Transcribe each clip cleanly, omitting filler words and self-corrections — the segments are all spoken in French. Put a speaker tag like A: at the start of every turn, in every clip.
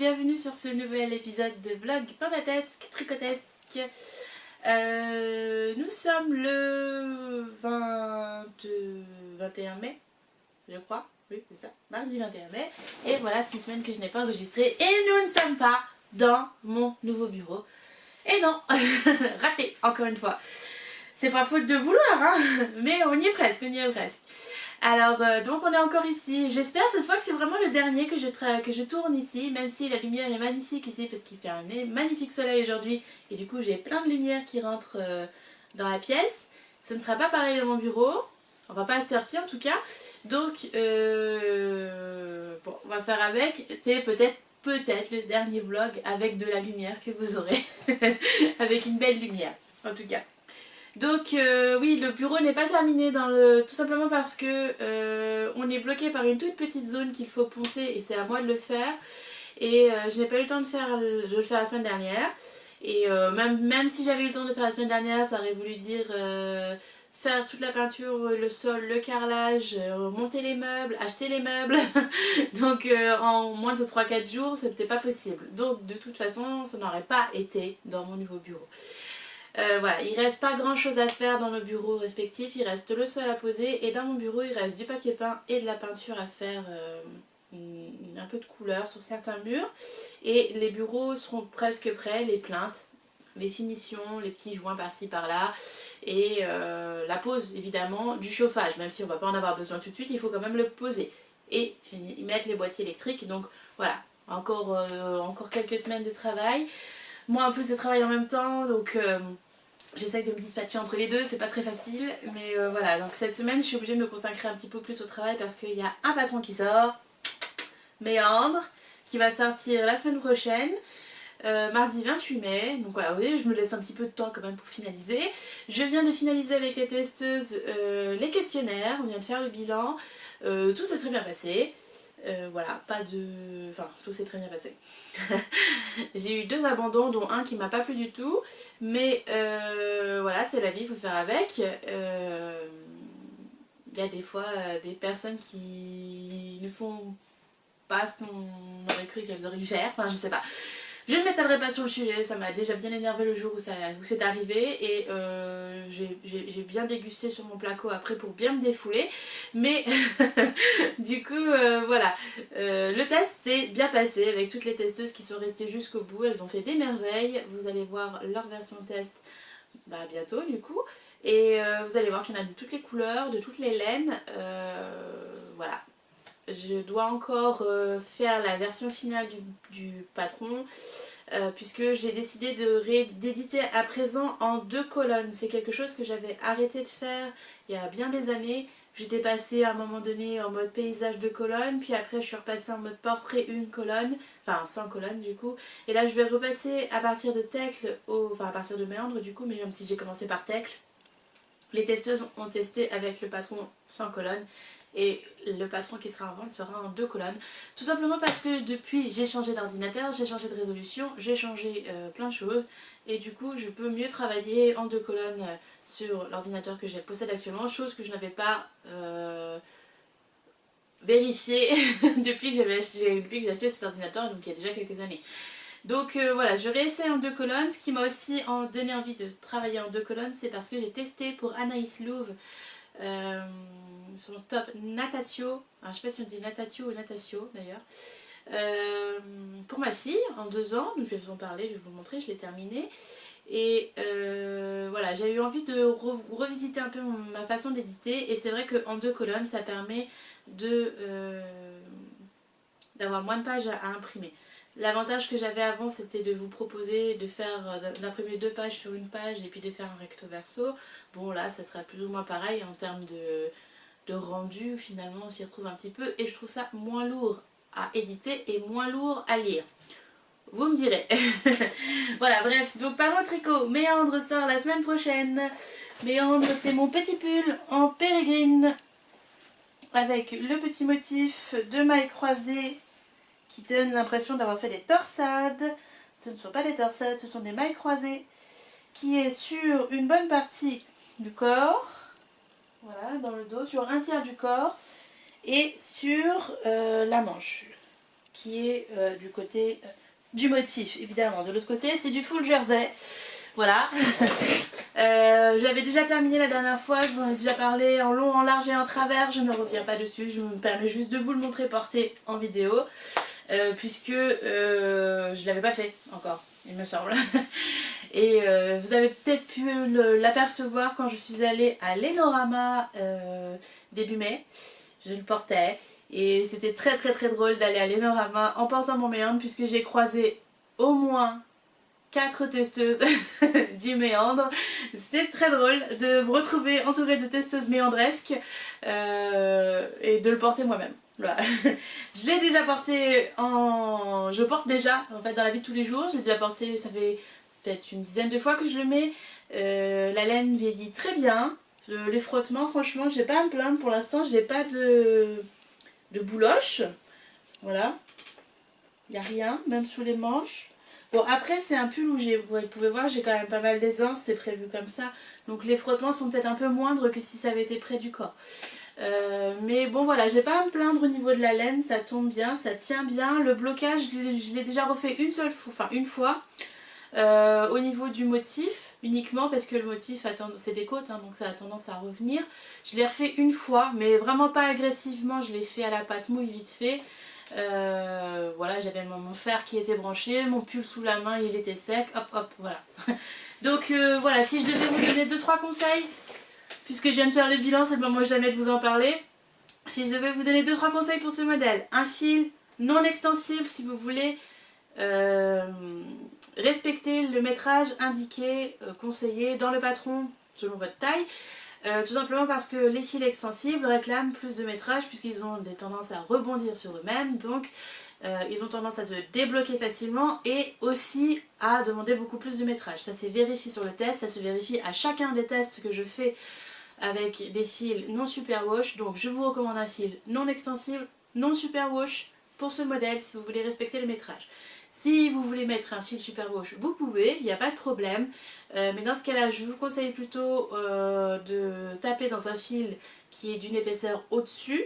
A: bienvenue sur ce nouvel épisode de vlog pentatesque, tricotesque. Nous sommes le 21 mai, je crois. Oui, c'est ça, mardi 21 mai. Et voilà, 6 semaines que je n'ai pas enregistré. Et nous ne sommes pas dans mon nouveau bureau. Et non, raté, encore une fois. C'est pas faute de vouloir, hein, mais on y est presque, on y est presque. Alors, donc on est encore ici. J'espère cette fois que c'est vraiment le dernier que je tourne ici, même si la lumière est magnifique ici, parce qu'il fait un magnifique soleil aujourd'hui. Et du coup, j'ai plein de lumière qui rentre dans la pièce. Ce ne sera pas pareil dans mon bureau. Enfin, pas à cette heure-ci en tout cas. Donc, bon, on va faire avec. C'est peut-être le dernier vlog avec de la lumière que vous aurez. Avec une belle lumière, en tout cas. Donc oui, le bureau n'est pas terminé tout simplement parce que on est bloqué par une toute petite zone qu'il faut poncer et c'est à moi de le faire. Et je n'ai pas eu le temps de le faire la semaine dernière. Et même si j'avais eu le temps de le faire la semaine dernière, ça aurait voulu dire faire toute la peinture, le sol, le carrelage, monter les meubles, acheter les meubles. Donc en moins de 3-4 jours, c'était pas possible. Donc de toute façon, ça n'aurait pas été dans mon nouveau bureau. Voilà, il reste pas grand chose à faire dans nos bureaux respectifs, il reste le sol à poser et dans mon bureau il reste du papier peint et de la peinture à faire, un peu de couleur sur certains murs et les bureaux seront presque prêts, les plaintes, les finitions, les petits joints par-ci par-là et la pose évidemment du chauffage, même si on va pas en avoir besoin tout de suite, il faut quand même le poser et y mettre les boîtiers électriques. Donc voilà, encore quelques semaines de travail. Moi en plus de travail en même temps, donc j'essaye de me dispatcher entre les deux, c'est pas très facile, mais voilà, donc cette semaine je suis obligée de me consacrer un petit peu plus au travail parce qu'il y a un patron qui sort, Méandre, qui va sortir la semaine prochaine, mardi 28 mai, donc voilà, vous voyez, je me laisse un petit peu de temps quand même pour finaliser. Je viens de finaliser avec les testeuses les questionnaires, on vient de faire le bilan, tout s'est très bien passé. Voilà, pas de... Enfin, tout s'est très bien passé. J'ai eu 2 abandons, dont un qui m'a pas plu du tout. Mais voilà, c'est la vie, il faut faire avec. Il y a des fois des personnes qui ne font pas ce qu'on aurait cru qu'elles auraient dû faire. Enfin, je sais pas. Je ne m'étalerai pas sur le sujet, ça m'a déjà bien énervé le jour où c'est arrivé et j'ai bien dégusté sur mon placo après pour bien me défouler, mais du coup voilà, le test s'est bien passé avec toutes les testeuses qui sont restées jusqu'au bout, elles ont fait des merveilles, vous allez voir leur version test bientôt du coup, et vous allez voir qu'il y en a de toutes les couleurs, de toutes les laines, voilà. Je dois encore faire la version finale du patron puisque j'ai décidé d'éditer à présent en 2 colonnes. C'est quelque chose que j'avais arrêté de faire il y a bien des années. J'étais passée à un moment donné en mode paysage 2 colonnes, puis après je suis repassée en mode portrait 1 colonne, enfin 100 colonnes du coup. Et là je vais repasser à partir de Tecles, enfin à partir de Méandre du coup, mais même si j'ai commencé par Tecles. Les testeuses ont testé avec le patron 100 colonnes et le patron qui sera en vente sera en 2 colonnes. Tout simplement parce que depuis j'ai changé d'ordinateur, j'ai changé de résolution, j'ai changé plein de choses et du coup je peux mieux travailler en 2 colonnes sur l'ordinateur que je possède actuellement, chose que je n'avais pas vérifiée depuis que j'ai acheté cet ordinateur, donc il y a déjà quelques années. Donc voilà, je réessaye en 2 colonnes. Ce qui m'a aussi donné envie de travailler en 2 colonnes, c'est parce que j'ai testé pour Anaïs Louve son top Natatio. Alors, je sais pas si on dit Natatio ou Natatio d'ailleurs. Pour ma fille en 2 ans, donc je vais vous en parler, je vais vous montrer, je l'ai terminé. Et voilà, j'ai eu envie de revisiter un peu ma façon d'éditer. Et c'est vrai qu'en 2 colonnes, ça permet d'avoir moins de pages à imprimer. L'avantage que j'avais avant, c'était de vous proposer d'imprimer 2 pages sur une page et puis de faire un recto verso. Bon là, ça sera plus ou moins pareil en termes de rendu. Finalement, on s'y retrouve un petit peu et je trouve ça moins lourd à éditer et moins lourd à lire. Vous me direz. Voilà, bref, donc parlons tricot. Méandre sort la semaine prochaine. Méandre, c'est mon petit pull en pérégrine avec le petit motif de mailles croisées qui donne l'impression d'avoir fait des torsades. Ce ne sont pas des torsades, ce sont des mailles croisées, qui est sur une bonne partie du corps, voilà, dans le dos, sur un tiers du corps, et sur la manche. qui est du côté du motif, évidemment. De l'autre côté, c'est du full jersey. Voilà. J'avais déjà terminé la dernière fois, je vous en ai déjà parlé en long, en large et en travers. Je ne reviens pas dessus, je me permets juste de vous le montrer porté en vidéo. Puisque je ne l'avais pas fait encore, il me semble. Et vous avez peut-être pu l'apercevoir quand je suis allée à l'Enorama début mai. Je le portais et c'était très drôle d'aller à l'Enorama en portant mon méandre, puisque j'ai croisé au moins 4 testeuses du méandre. C'était très drôle de me retrouver entourée de testeuses méandresques et de le porter moi-même. Voilà. Je l'ai déjà porté en... Je porte déjà en fait dans la vie de tous les jours. J'ai déjà porté, ça fait peut-être une dizaine de fois que je le mets. La laine vieillit très bien. Les frottements, franchement, j'ai pas à me plaindre pour l'instant. J'ai pas de bouloche. Voilà. Il n'y a rien, même sous les manches. Bon, après, c'est un pull où vous pouvez voir, j'ai quand même pas mal d'aisance, c'est prévu comme ça. Donc les frottements sont peut-être un peu moindres que si ça avait été près du corps. Mais bon, voilà, j'ai pas à me plaindre au niveau de la laine, ça tombe bien, ça tient bien. Le blocage, je l'ai déjà refait une fois. Au niveau du motif, uniquement parce que le motif, c'est des côtes, hein, donc ça a tendance à revenir. Je l'ai refait une fois, mais vraiment pas agressivement, je l'ai fait à la pâte mouille vite fait. Voilà, j'avais mon fer qui était branché, mon pull sous la main, il était sec, hop hop, voilà. Donc voilà, si je devais vous donner 2-3 conseils, puisque je viens de faire le bilan, c'est le moment jamais de vous en parler. Si je devais vous donner 2-3 conseils pour ce modèle, un fil non extensible si vous voulez respecter le métrage indiqué, conseillé dans le patron selon votre taille. Tout simplement parce que les fils extensibles réclament plus de métrage puisqu'ils ont des tendances à rebondir sur eux-mêmes, donc ils ont tendance à se débloquer facilement et aussi à demander beaucoup plus de métrage. Ça s'est vérifié sur le test, ça se vérifie à chacun des tests que je fais avec des fils non superwash. Donc je vous recommande un fil non extensible, non superwash pour ce modèle si vous voulez respecter le métrage. Si vous voulez mettre un fil superwash, vous pouvez, il n'y a pas de problème. Mais dans ce cas-là, je vous conseille plutôt de taper dans un fil qui est d'une épaisseur au-dessus.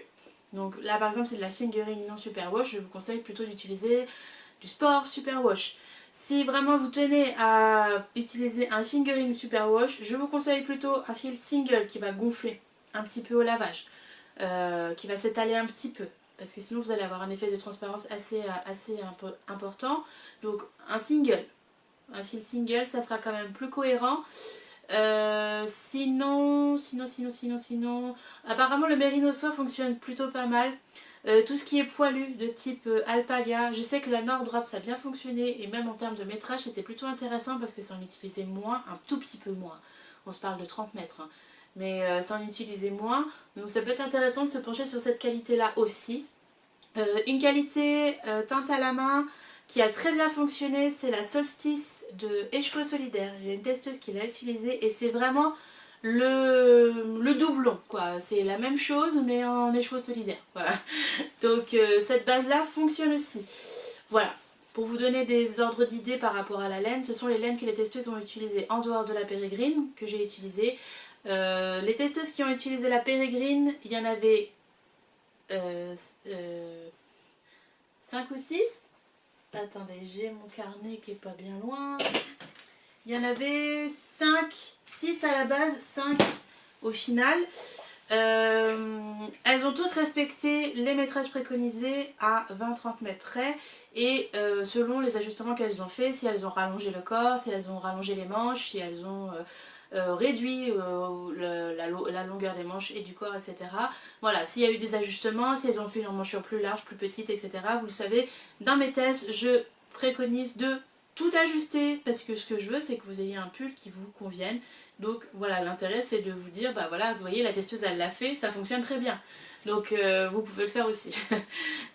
A: Donc là par exemple c'est de la fingering non superwash, je vous conseille plutôt d'utiliser du sport superwash. Si vraiment vous tenez à utiliser un fingering superwash, je vous conseille plutôt un fil single qui va gonfler un petit peu au lavage, qui va s'étaler un petit peu. Parce que sinon vous allez avoir un effet de transparence assez important. Donc un fil single, ça sera quand même plus cohérent. Sinon, apparemment le mérino soie fonctionne plutôt pas mal. Tout ce qui est poilu de type alpaga, je sais que la Nordrop ça a bien fonctionné et même en termes de métrage c'était plutôt intéressant parce que ça en utilisait moins, un tout petit peu moins. On se parle de 30 mètres. Hein. Mais ça en utilisait moins, donc ça peut être intéressant de se pencher sur cette qualité là aussi. Une qualité teinte à la main qui a très bien fonctionné, c'est la Solstice de Écheveau Solidaire. J'ai une testeuse qui l'a utilisée et c'est vraiment le doublon quoi, c'est la même chose mais en écheveau solidaire, voilà. Donc cette base là fonctionne aussi, voilà. Pour vous donner des ordres d'idées par rapport à la laine, ce sont les laines que les testeuses ont utilisées en dehors de la Pérégrine que j'ai utilisée. Les testeuses qui ont utilisé la Pérégrine, il y en avait 5 ou 6. Attendez, j'ai mon carnet qui est pas bien loin. Il y en avait 6 à la base, 5 au final. Elles ont toutes respecté les métrages préconisés à 20-30 mètres près. Et selon les ajustements qu'elles ont fait, si elles ont rallongé le corps, si elles ont rallongé les manches, si elles ont réduit la longueur des manches et du corps, etc. Voilà, s'il y a eu des ajustements, si elles ont fait une emmanchure plus large, plus petite, etc. Vous le savez, dans mes tests, je préconise de tout ajuster parce que ce que je veux c'est que vous ayez un pull qui vous convienne. Donc voilà, l'intérêt c'est de vous dire bah voilà, vous voyez la testeuse elle l'a fait, ça fonctionne très bien. Donc vous pouvez le faire aussi.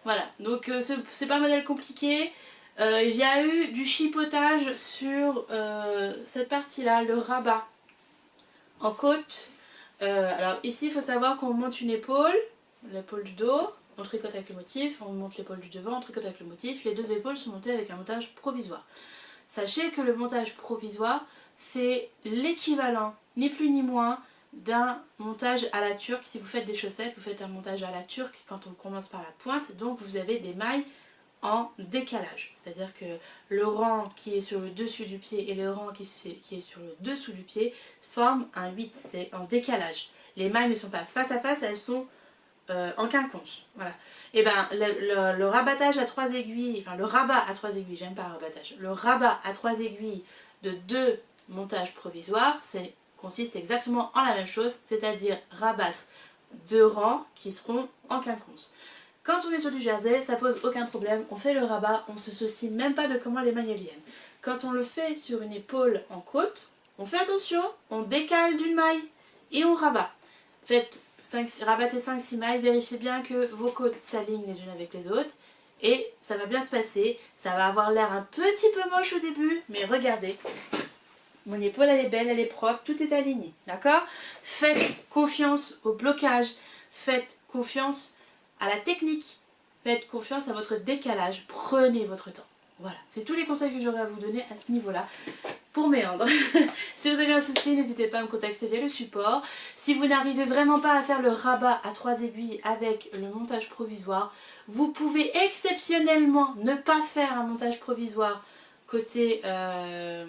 A: Voilà, donc c'est pas un modèle compliqué. Il y a eu du chipotage sur cette partie là, le rabat en côte. Alors ici il faut savoir qu'on monte une épaule, l'épaule du dos, on tricote avec le motif, on monte l'épaule du devant, on tricote avec le motif, les deux épaules sont montées avec un montage provisoire. Sachez que le montage provisoire c'est l'équivalent, ni plus ni moins, d'un montage à la turque. Si vous faites des chaussettes, vous faites un montage à la turque quand on commence par la pointe, donc vous avez des mailles en décalage. C'est-à-dire que le rang qui est sur le dessus du pied et le rang qui est sur le dessous du pied forment un 8, c'est en décalage. Les mailles ne sont pas face à face, elles sont en quinconce. Voilà. Et ben le rabattage à 3 aiguilles, enfin le rabat à 3 aiguilles, j'aime pas rabattage, le rabat à 3 aiguilles de 2 montages provisoires, consiste exactement en la même chose, c'est-à-dire rabattre 2 rangs qui seront en quinconce. Quand on est sur du jersey, ça pose aucun problème, on fait le rabat, on se soucie même pas de comment les mailles viennent. Quand on le fait sur une épaule en côte, on fait attention, on décale d'une maille et on rabat. Rabattez 5-6 mailles, vérifiez bien que vos côtes s'alignent les unes avec les autres et ça va bien se passer. Ça va avoir l'air un petit peu moche au début, mais regardez, mon épaule elle est belle, elle est propre, tout est aligné, d'accord? Faites confiance au blocage, faites confiance à la technique, faites confiance à votre décalage, prenez votre temps. Voilà, c'est tous les conseils que j'aurais à vous donner à ce niveau-là pour méandre. Si vous avez un souci, n'hésitez pas à me contacter via le support. Si vous n'arrivez vraiment pas à faire le rabat à 3 aiguilles avec le montage provisoire, vous pouvez exceptionnellement ne pas faire un montage provisoire côté... ne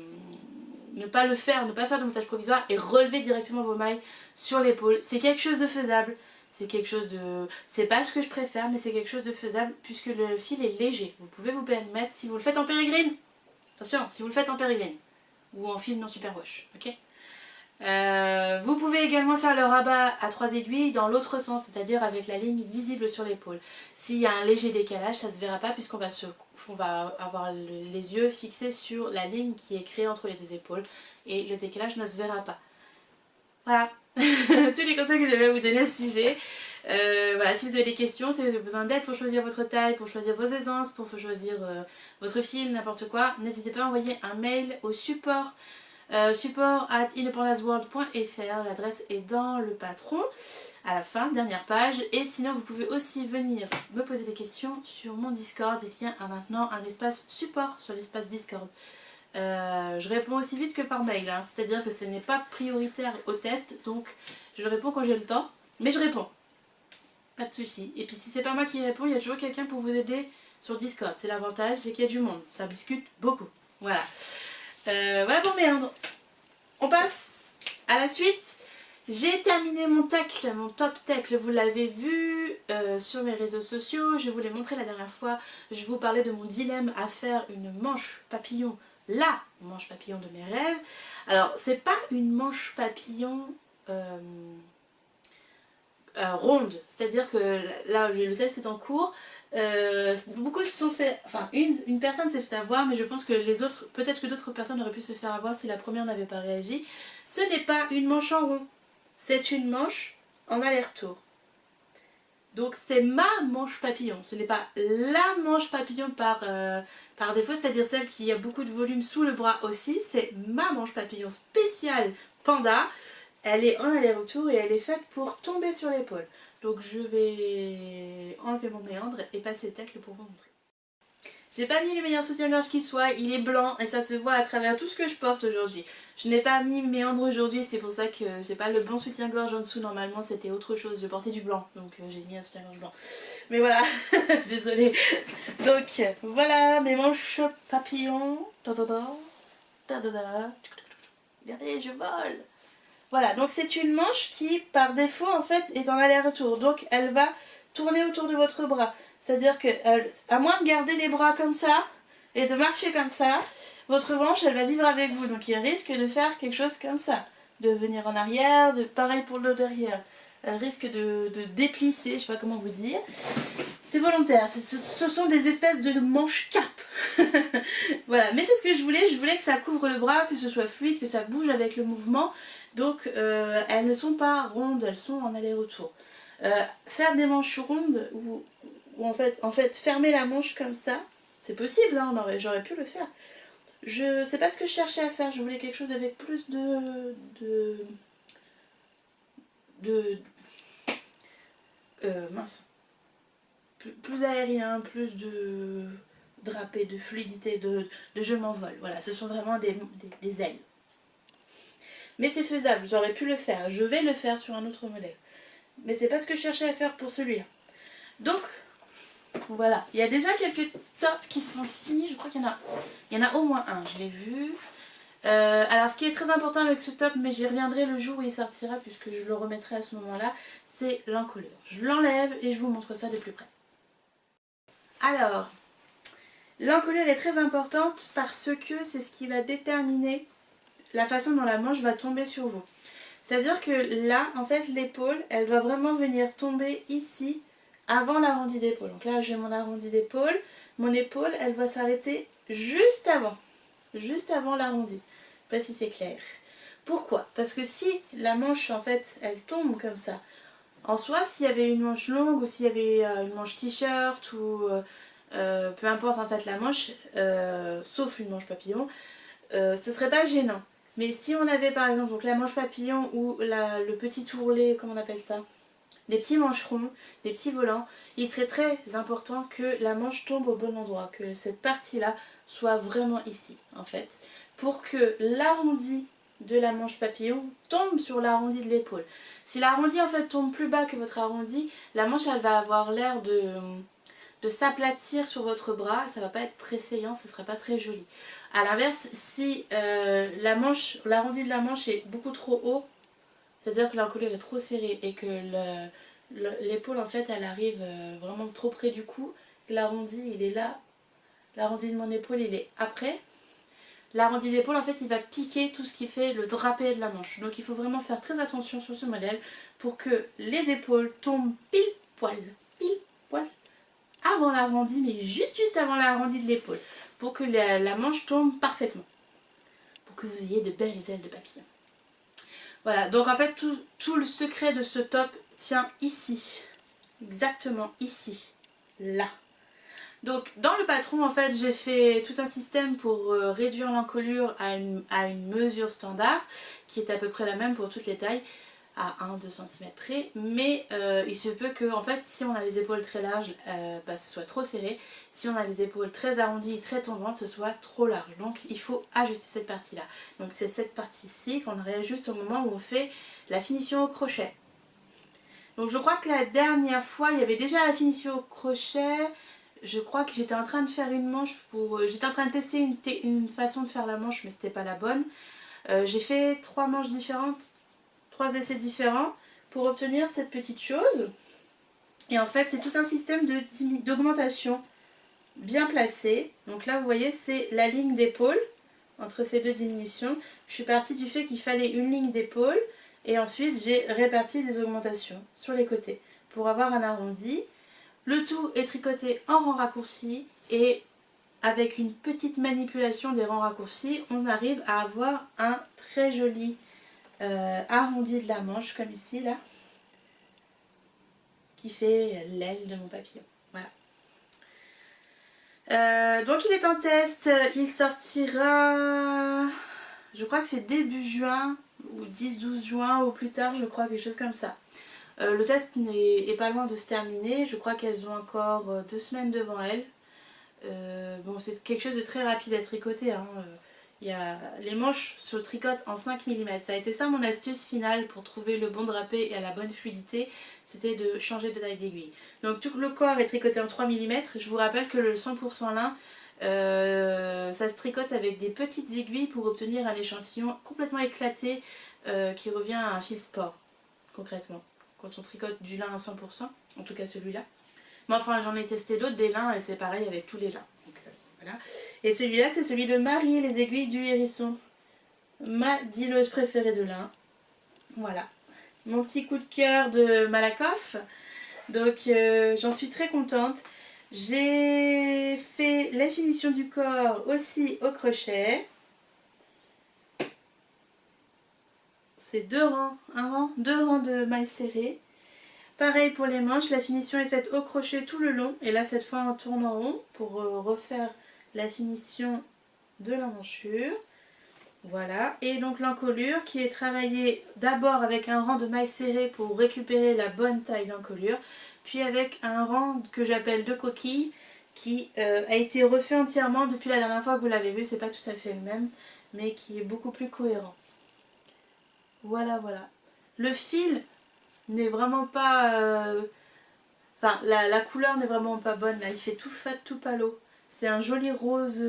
A: pas faire de montage provisoire et relever directement vos mailles sur l'épaule. C'est quelque chose de faisable. C'est quelque chose de... C'est pas ce que je préfère, mais c'est quelque chose de faisable puisque le fil est léger. Vous pouvez vous permettre, si vous le faites en pérégrine, attention, si vous le faites en pérégrine ou en fil non superwash, ok. Vous pouvez également faire le rabat à 3 aiguilles dans l'autre sens, c'est-à-dire avec la ligne visible sur l'épaule. S'il y a un léger décalage, ça ne se verra pas puisqu'on va avoir les yeux fixés sur la ligne qui est créée entre les deux épaules et le décalage ne se verra pas. Voilà, tous les conseils que j'avais à vous donner à ce sujet. Voilà, si vous avez des questions, si vous avez besoin d'aide pour choisir votre taille, pour choisir vos essences, pour choisir votre fil, n'importe quoi, n'hésitez pas à envoyer un mail au support support@independanceworld.fr. L'adresse est dans le patron à la fin, dernière page. Et sinon vous pouvez aussi venir me poser des questions sur mon Discord. Il y a maintenant un espace support sur l'espace Discord. Je réponds aussi vite que par mail, hein. C'est-à-dire que ce n'est pas prioritaire au test, donc je réponds quand j'ai le temps, mais je réponds. Pas de soucis. Et puis si c'est pas moi qui réponds, il y a toujours quelqu'un pour vous aider sur Discord. C'est l'avantage, c'est qu'il y a du monde. Ça discute beaucoup. Voilà. Voilà pour méandre. On passe à la suite. J'ai terminé mon tacle, mon top tacle, vous l'avez vu sur mes réseaux sociaux. Je vous l'ai montré la dernière fois. Je vous parlais de mon dilemme à faire une manche papillon, la manche papillon de mes rêves. Alors c'est pas une manche papillon ronde, c'est-à-dire que là le test est en cours. Beaucoup se sont fait, enfin une personne s'est fait avoir, mais je pense que les autres, peut-être que d'autres personnes auraient pu se faire avoir si la première n'avait pas réagi. Ce n'est pas une manche en rond, c'est une manche en aller-retour. Donc c'est ma manche papillon, ce n'est pas la manche papillon par défaut, c'est-à-dire celle qui a beaucoup de volume sous le bras aussi, c'est ma manche papillon spéciale panda. Elle est en aller-retour et elle est faite pour tomber sur l'épaule. Donc je vais enlever mon méandre et passer tacle pour vous montrer. J'ai pas mis le meilleur soutien-gorge qui soit, il est blanc et ça se voit à travers tout ce que je porte aujourd'hui. Je n'ai pas mis méandre aujourd'hui, c'est pour ça que c'est pas le bon soutien-gorge en dessous, normalement c'était autre chose, je portais du blanc, donc j'ai mis un soutien-gorge blanc. Mais voilà, désolée. Donc voilà mes manches papillons. Regardez, je vole. Voilà, donc c'est une manche qui par défaut en fait est en aller-retour, donc elle va tourner autour de votre bras. C'est-à-dire que, à moins de garder les bras comme ça et de marcher comme ça, votre manche elle va vivre avec vous, donc il risque de faire quelque chose comme ça, de venir en arrière, pareil pour le derrière. Elle risque de déplisser, je sais pas comment vous dire. C'est volontaire, ce sont des espèces de manches cap. Voilà, mais c'est ce que je voulais que ça couvre le bras, que ce soit fluide, que ça bouge avec le mouvement. Donc elles ne sont pas rondes, elles sont en aller-retour. Faire des manches rondes ou en fait fermer la manche comme ça, c'est possible, hein, j'aurais pu le faire. C'est pas ce que je cherchais à faire, je voulais quelque chose avec plus mince. Plus aérien, plus de drapé, de fluidité, de je m'envole. Voilà, ce sont vraiment des ailes. Mais c'est faisable, j'aurais pu le faire. Je vais le faire sur un autre modèle. Mais c'est pas ce que je cherchais à faire pour celui-là. Donc, Voilà, il y a déjà quelques tops qui sont finis, je crois qu'il y en a au moins un, je l'ai vu. Alors ce qui est très important avec ce top, mais j'y reviendrai le jour où il sortira puisque je le remettrai à ce moment-là, c'est l'encolure. Je l'enlève et je vous montre ça de plus près. Alors, l'encolure est très importante parce que c'est ce qui va déterminer la façon dont la manche va tomber sur vous. C'est-à-dire que là, en fait, l'épaule, elle doit vraiment venir tomber ici avant l'arrondi d'épaule. Donc là, j'ai mon arrondi d'épaule. Mon épaule, elle va s'arrêter juste avant l'arrondi. Je sais pas si c'est clair. Pourquoi? Parce que si la manche, en fait, elle tombe comme ça, en soi, s'il y avait une manche longue ou s'il y avait une manche t-shirt ou peu importe en fait la manche, sauf une manche papillon, ce serait pas gênant. Mais si on avait par exemple donc la manche papillon ou le petit ourlet, comment on appelle ça, les petits mancherons, les petits volants, il serait très important que la manche tombe au bon endroit, que cette partie-là soit vraiment ici en fait, pour que l'arrondi de la manche papillon tombe sur l'arrondi de l'épaule. Si l'arrondi en fait tombe plus bas que votre arrondi, la manche elle va avoir l'air de s'aplatir sur votre bras, ça va pas être très saillant, ce sera pas très joli. A l'inverse, si l'arrondi de la manche est beaucoup trop haut, c'est-à-dire que l'encolure est trop serrée et que l'épaule en fait elle arrive vraiment trop près du cou, l'arrondi il est là, l'arrondi de mon épaule il est après, l'arrondi d'épaule en fait il va piquer tout ce qui fait le drapé de la manche. Donc il faut vraiment faire très attention sur ce modèle pour que les épaules tombent pile poil avant l'arrondi, mais juste avant l'arrondi de l'épaule, pour que la manche tombe parfaitement, pour que vous ayez de belles ailes de papillon. Voilà, donc en fait tout le secret de ce top tient ici, exactement ici, là. Donc dans le patron en fait j'ai fait tout un système pour réduire l'encolure à une mesure standard qui est à peu près la même pour toutes les tailles, à 1-2 cm près, mais il se peut que en fait si on a les épaules très larges, ce soit trop serré, si on a les épaules très arrondies, très tombantes, ce soit trop large. Donc il faut ajuster cette partie là. Donc c'est cette partie-ci qu'on réajuste au moment où on fait la finition au crochet. Donc je crois que la dernière fois il y avait déjà la finition au crochet. Je crois que j'étais en train de faire une manche pour... j'étais en train de tester une façon de faire la manche mais c'était pas la bonne. J'ai fait 3 manches différentes, 3 essais différents pour obtenir cette petite chose. Et en fait c'est tout un système d'augmentation bien placé. Donc là vous voyez c'est la ligne d'épaule entre ces deux diminutions. Je suis partie du fait qu'il fallait une ligne d'épaule et ensuite j'ai réparti les augmentations sur les côtés pour avoir un arrondi. Le tout est tricoté en rangs raccourcis et avec une petite manipulation des rangs raccourcis, on arrive à avoir un très joli arrondi de la manche comme ici là, qui fait l'aile de mon papillon. Voilà. Donc il est en test, il sortira, je crois que c'est début juin ou 10-12 juin ou plus tard, je crois, quelque chose comme ça. Le test est pas loin de se terminer, je crois qu'elles ont encore 2 semaines devant elles. Bon, c'est quelque chose de très rapide à tricoter, hein. Les manches se tricotent en 5 mm. Ça a été ça mon astuce finale pour trouver le bon drapé et la bonne fluidité, c'était de changer de taille d'aiguille. Donc tout le corps est tricoté en 3 mm. Je vous rappelle que le 100% lin, ça se tricote avec des petites aiguilles pour obtenir un échantillon complètement éclaté qui revient à un fil sport, concrètement. Quand on tricote du lin à 100%, en tout cas celui-là. Mais enfin j'en ai testé d'autres des lins et c'est pareil avec tous les lins. Donc, voilà. Et celui-là c'est celui de Marie, les aiguilles du hérisson. Ma dealeuse préférée de lin. Voilà. Mon petit coup de cœur de Malakoff. Donc j'en suis très contente. J'ai fait la finition du corps aussi au crochet. C'est 2 rangs, deux rangs de mailles serrées. Pareil pour les manches, la finition est faite au crochet tout le long. Et là cette fois on tourne en rond pour refaire la finition de l'emmanchure. Voilà, et donc l'encolure qui est travaillée d'abord avec un rang de mailles serrées pour récupérer la bonne taille d'encolure, puis avec un rang que j'appelle de coquille qui a été refait entièrement depuis la dernière fois que vous l'avez vu, c'est pas tout à fait le même, mais qui est beaucoup plus cohérent. Voilà, voilà. Le fil n'est vraiment pas Enfin, la couleur n'est vraiment pas bonne là, il fait tout fat, tout palo. C'est un joli rose,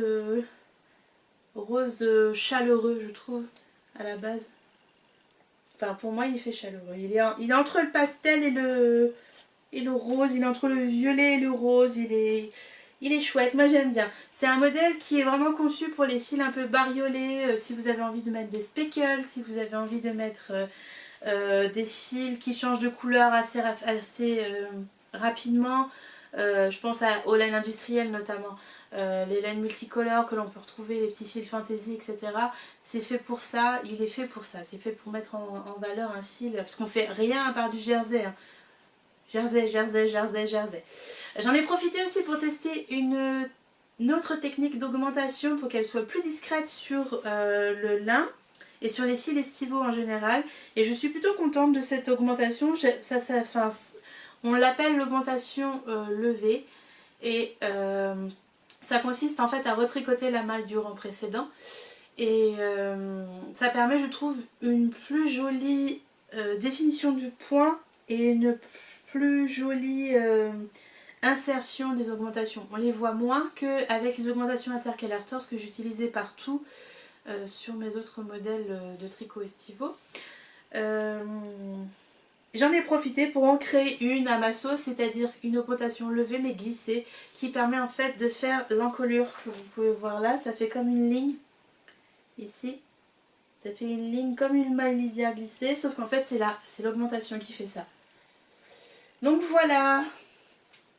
A: rose chaleureux je trouve, à la base. Enfin, pour moi il fait chaleureux. Il est entre le pastel et le rose, il est entre le violet et le rose, il est chouette, moi j'aime bien. C'est un modèle qui est vraiment conçu pour les fils un peu bariolés, si vous avez envie de mettre des speckles, si vous avez envie de mettre des fils qui changent de couleur assez rapidement. Je pense aux laines industrielles notamment, les laines multicolores que l'on peut retrouver, les petits fils fantasy, etc. C'est fait pour ça, il est fait pour ça, c'est fait pour mettre en valeur un fil, parce qu'on fait rien à part du jersey, hein. Jersey, jersey, jersey, jersey. J'en ai profité aussi pour tester une autre technique d'augmentation pour qu'elle soit plus discrète sur le lin et sur les fils estivaux en général. Et je suis plutôt contente de cette augmentation. Enfin, on l'appelle l'augmentation levée. Et ça consiste en fait à retricoter la maille du rang précédent. Et ça permet, je trouve, une plus jolie définition du point et une plus jolie insertion des augmentations. On les voit moins qu'avec les augmentations intercalaires torse que j'utilisais partout sur mes autres modèles de tricot estivaux. J'en ai profité pour en créer une à ma sauce, c'est-à-dire une augmentation levée mais glissée, qui permet en fait de faire l'encolure que vous pouvez voir là. Ça fait comme une ligne ici. Ça fait une ligne comme une maille lisière glissée, sauf qu'en fait c'est là, c'est l'augmentation qui fait ça. Donc voilà,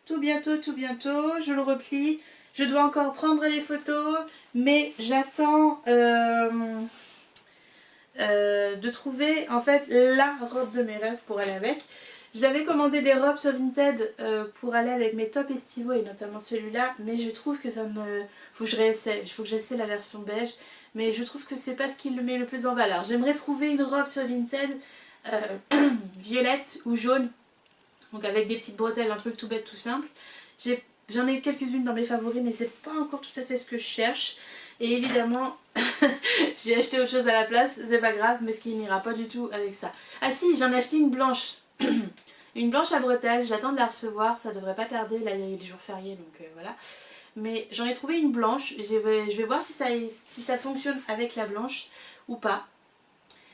A: tout bientôt, je le replie. Je dois encore prendre les photos, mais j'attends de trouver en fait la robe de mes rêves pour aller avec. J'avais commandé des robes sur Vinted pour aller avec mes tops estivaux et notamment celui-là, mais je trouve que ça ne... Faut que je réessaie, il faut que j'essaie la version beige, mais je trouve que c'est pas ce qui le met le plus en valeur. J'aimerais trouver une robe sur Vinted violette ou jaune, donc avec des petites bretelles, un truc tout bête, tout simple. J'en ai quelques-unes dans mes favoris, mais c'est pas encore tout à fait ce que je cherche. Et évidemment, j'ai acheté autre chose à la place, c'est pas grave, mais ce qui n'ira pas du tout avec ça. Ah si, j'en ai acheté une blanche. Une blanche à bretelles, j'attends de la recevoir, ça devrait pas tarder, là il y a eu les jours fériés, donc voilà. Mais j'en ai trouvé une blanche, je vais voir si ça fonctionne avec la blanche ou pas.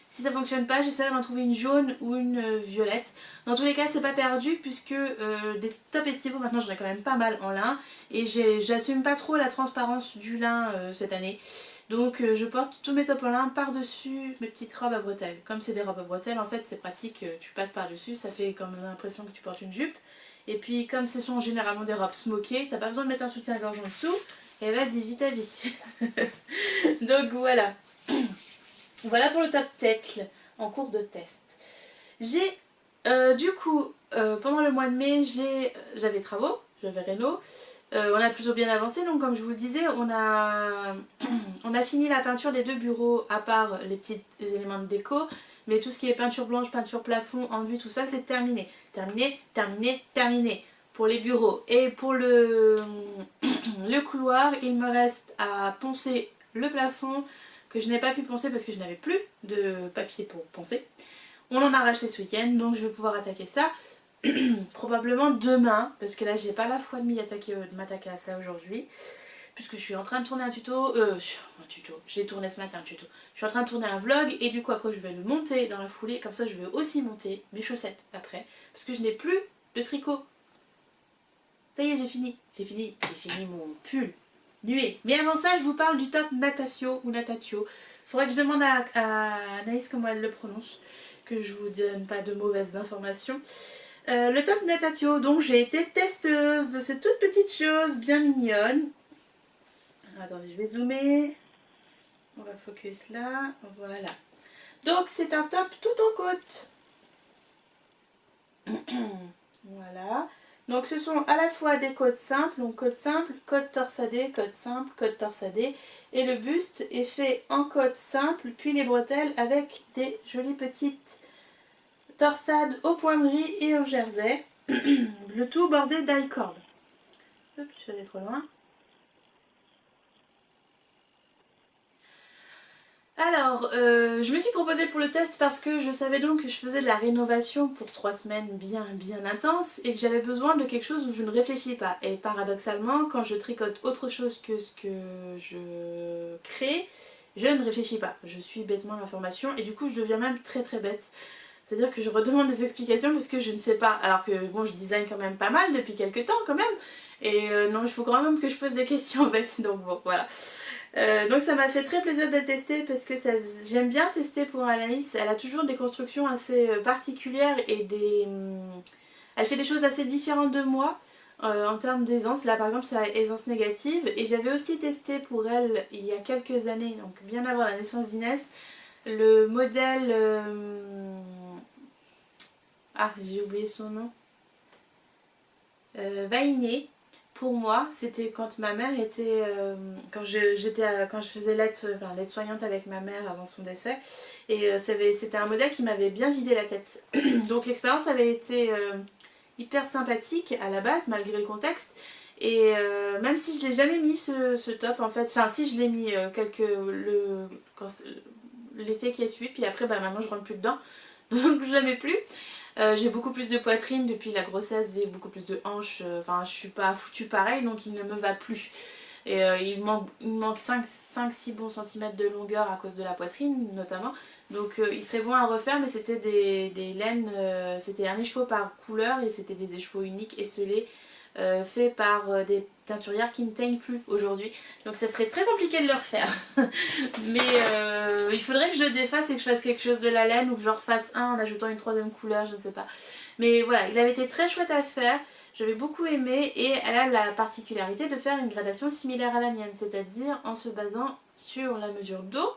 A: Si ça fonctionne pas, j'essaierai d'en trouver une jaune ou une violette. Dans tous les cas, c'est pas perdu puisque des tops estivaux, maintenant j'en ai quand même pas mal en lin. Et j'assume pas trop la transparence du lin cette année. Donc je porte tous mes tops en lin par-dessus mes petites robes à bretelles. Comme c'est des robes à bretelles, en fait c'est pratique, tu passes par-dessus, ça fait comme l'impression que tu portes une jupe. Et puis comme ce sont généralement des robes smokées, t'as pas besoin de mettre un soutien-gorge en dessous. Et vas-y, vis ta vie. Donc voilà. Voilà pour le top tacle en cours de test. J'ai du coup pendant le mois de mai j'avais travaux, j'avais réno. On a plutôt bien avancé, donc comme je vous le disais, on a fini la peinture des deux bureaux à part les petits éléments de déco. Mais tout ce qui est peinture blanche, peinture plafond, enduit, tout ça c'est terminé. Terminé, terminé, terminé pour les bureaux. Et pour le couloir, il me reste à poncer le plafond, que je n'ai pas pu poncer parce que je n'avais plus de papier pour poncer. On en a racheté ce week-end, donc je vais pouvoir attaquer ça probablement demain, parce que là j'ai pas la foi de m'attaquer à ça aujourd'hui, puisque je suis en train de tourner un tuto, j'ai tourné ce matin un tuto, je suis en train de tourner un vlog et du coup après je vais le monter dans la foulée, comme ça je vais aussi monter mes chaussettes après, parce que je n'ai plus de tricot. Ça y est, j'ai fini mon pull nuée. Mais avant ça, je vous parle du top Natatio ou Natatio. Faudrait que je demande à Anaïs comment elle le prononce, que je vous donne pas de mauvaises informations. Le top Natatio, donc j'ai été testeuse de cette toute petite chose bien mignonne. Attendez, je vais zoomer. On va focus là, voilà. Donc c'est un top tout en côte. Voilà. Donc ce sont à la fois des côtes simples, donc côte simple, côte torsadée, côte simple, côte torsadée. Et le buste est fait en côte simple, puis les bretelles avec des jolies petites torsades au point de riz et en jersey. Le tout bordé d'i-cord. Oups, je suis allée trop loin. Alors, je me suis proposée pour le test parce que je savais donc que je faisais de la rénovation pour 3 semaines bien intense et que j'avais besoin de quelque chose où je ne réfléchis pas. Et paradoxalement, quand je tricote autre chose que ce que je crée, je ne réfléchis pas. Je suis bêtement l'information et du coup je deviens même très bête. C'est-à-dire que je redemande des explications parce que je ne sais pas. Alors que bon, je design quand même pas mal depuis quelques temps quand même. Et non, il faut quand même que je pose des questions en fait. Donc bon, voilà. Donc ça m'a fait très plaisir de le tester parce que j'aime bien tester pour Anaïs. Elle a toujours des constructions assez particulières et elle fait des choses assez différentes de moi en termes d'aisance. Là par exemple c'est la aisance négative et j'avais aussi testé pour elle il y a quelques années, donc bien avant la naissance d'Inès, le modèle... Ah, j'ai oublié son nom. Vainé. Pour moi, c'était quand ma mère était... quand je faisais l'aide-soignante avec ma mère avant son décès. Et c'était un modèle qui m'avait bien vidé la tête. Donc l'expérience avait été hyper sympathique à la base, malgré le contexte. Et même si je l'ai jamais mis ce top en fait, enfin si je l'ai mis l'été qui a suivi, puis après bah, maintenant je rentre plus dedans, donc je la mets plus. J'ai beaucoup plus de poitrine depuis la grossesse, j'ai beaucoup plus de hanches, enfin je suis pas foutue pareil donc il ne me va plus. Et il me manque 5-6 bons centimètres de longueur à cause de la poitrine notamment. Donc il serait bon à refaire mais c'était des laines, c'était un écheveau par couleur et c'était des écheveaux uniques esselés. Fait par des teinturières qui ne teignent plus aujourd'hui. Donc ça serait très compliqué de le refaire. Mais il faudrait que je le défasse et que je fasse quelque chose de la laine ou que je refasse un en ajoutant une troisième couleur, je ne sais pas. Mais voilà, il avait été très chouette à faire. J'avais beaucoup aimé et elle a la particularité de faire une gradation similaire à la mienne, c'est-à-dire en se basant sur la mesure d'eau,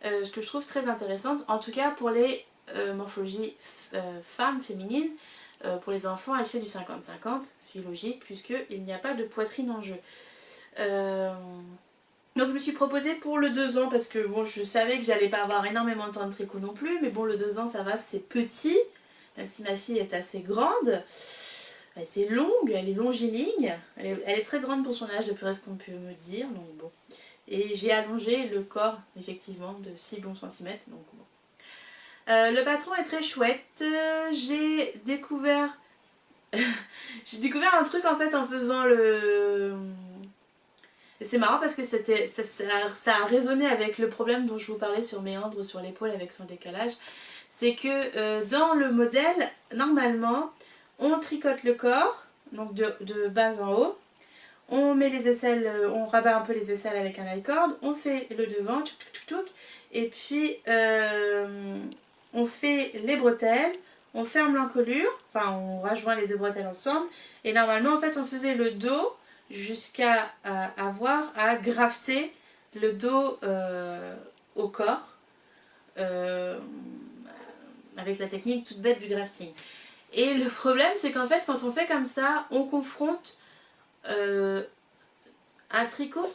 A: ce que je trouve très intéressante, en tout cas pour les morphologies femmes, féminines. Pour les enfants, elle fait du 50-50, ce qui est logique, puisqu'il n'y a pas de poitrine en jeu. Donc je me suis proposée pour le 2 ans, parce que bon, je savais que j'allais pas avoir énormément de temps de tricot non plus, mais bon, le 2 ans, ça va, c'est petit, même si ma fille est assez grande. Elle est assez longue, elle est longiligne, elle est très grande pour son âge, d'après ce qu'on peut me dire, donc bon. Et j'ai allongé le corps, effectivement, de 6 bons centimètres, donc bon. Le patron est très chouette. J'ai découvert un truc en fait en faisant le... Et c'est marrant parce que ça a résonné avec le problème dont je vous parlais sur méandre sur l'épaule avec son décalage. C'est que dans le modèle, normalement, on tricote le corps, donc de bas en haut. On met les aisselles, on rabat un peu les aisselles avec un high-cord, on fait le devant, et puis on fait les bretelles, on ferme l'encolure, enfin on rajoint les deux bretelles ensemble, et normalement en fait on faisait le dos jusqu'à avoir à grafter le dos au corps, avec la technique toute bête du grafting. Et le problème c'est qu'en fait quand on fait comme ça, on confronte un tricot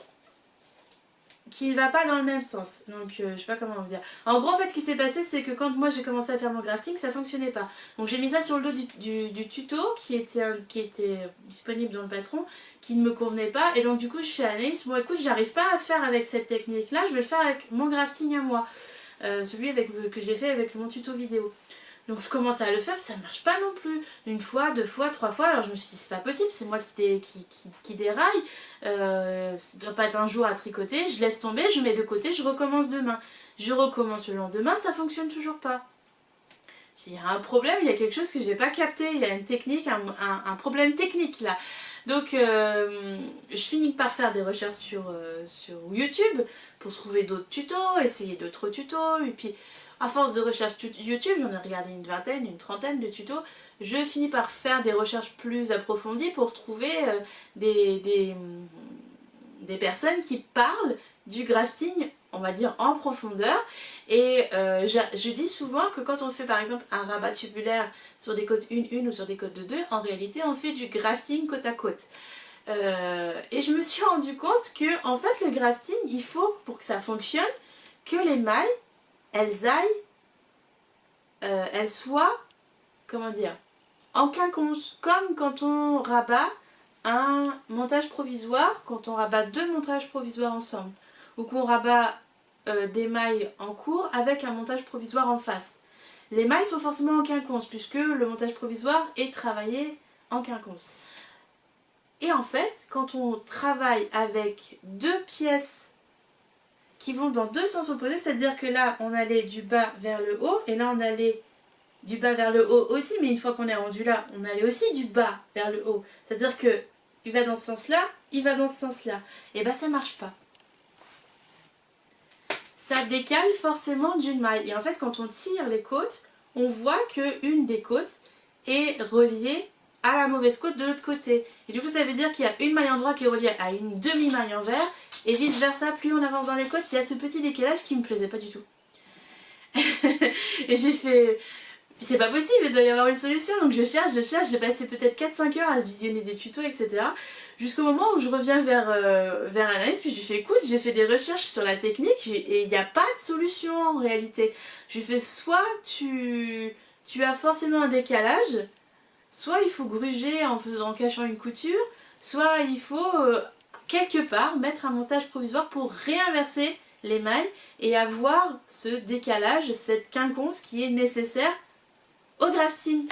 A: qui ne va pas dans le même sens. Donc je sais pas comment vous dire. En gros en fait ce qui s'est passé c'est que quand moi j'ai commencé à faire mon grafting ça fonctionnait pas. Donc j'ai mis ça sur le dos du tuto qui était disponible dans le patron, qui ne me convenait pas. Et donc du coup je suis à Anaïs, bon écoute j'arrive pas à faire avec cette technique là, je vais le faire avec mon grafting à moi. Celui que j'ai fait avec mon tuto vidéo. Donc je commence à le faire, ça ne marche pas non plus. Une fois, 2 fois, 3 fois, alors je me suis dit c'est pas possible, c'est moi qui déraille. Ça doit pas être un jour à tricoter, je laisse tomber, je mets de côté, je recommence demain. Je recommence le lendemain, ça fonctionne toujours pas. Il y a un problème, il y a quelque chose que j'ai pas capté, il y a une technique, un problème technique là. Donc je finis par faire des recherches sur YouTube pour trouver d'autres tutos, essayer d'autres tutos, et puis à force de recherches YouTube, j'en ai regardé une vingtaine, une trentaine de tutos, je finis par faire des recherches plus approfondies pour trouver des personnes qui parlent du grafting, on va dire en profondeur. Et je dis souvent que quand on fait par exemple un rabat tubulaire sur des côtes 1-1 ou sur des côtes 2-2, en réalité on fait du grafting côte à côte. Et je me suis rendu compte que en fait le grafting, il faut pour que ça fonctionne que les mailles elles aillent, elles soient, comment dire, en quinconce, comme quand on rabat un montage provisoire, quand on rabat 2 montages provisoires ensemble, ou qu'on rabat des mailles en cours avec un montage provisoire en face. Les mailles sont forcément en quinconce puisque le montage provisoire est travaillé en quinconce. Et en fait, quand on travaille avec deux pièces qui vont dans deux sens opposés, c'est-à-dire que là on allait du bas vers le haut et là on allait du bas vers le haut aussi, mais une fois qu'on est rendu là, on allait aussi du bas vers le haut. C'est-à-dire que il va dans ce sens-là, il va dans ce sens-là. Et bah ça marche pas. Ça décale forcément d'une maille. Et en fait, quand on tire les côtes, on voit qu'une des côtes est reliée à la mauvaise côte de l'autre côté. Et du coup, ça veut dire qu'il y a une maille en droit qui est reliée à une demi-maille envers, et vice versa, plus on avance dans les côtes, il y a ce petit décalage qui me plaisait pas du tout. Et j'ai fait... C'est pas possible, il doit y avoir une solution, donc je cherche, j'ai passé peut-être 4-5 heures à visionner des tutos, etc. Jusqu'au moment où je reviens vers Anaïs, puis je lui fais écoute, j'ai fait des recherches sur la technique et il n'y a pas de solution en réalité. Je lui fais soit tu as forcément un décalage, soit il faut gruger en cachant une couture, soit il faut quelque part mettre un montage provisoire pour réinverser les mailles et avoir ce décalage, cette quinconce qui est nécessaire au grafting.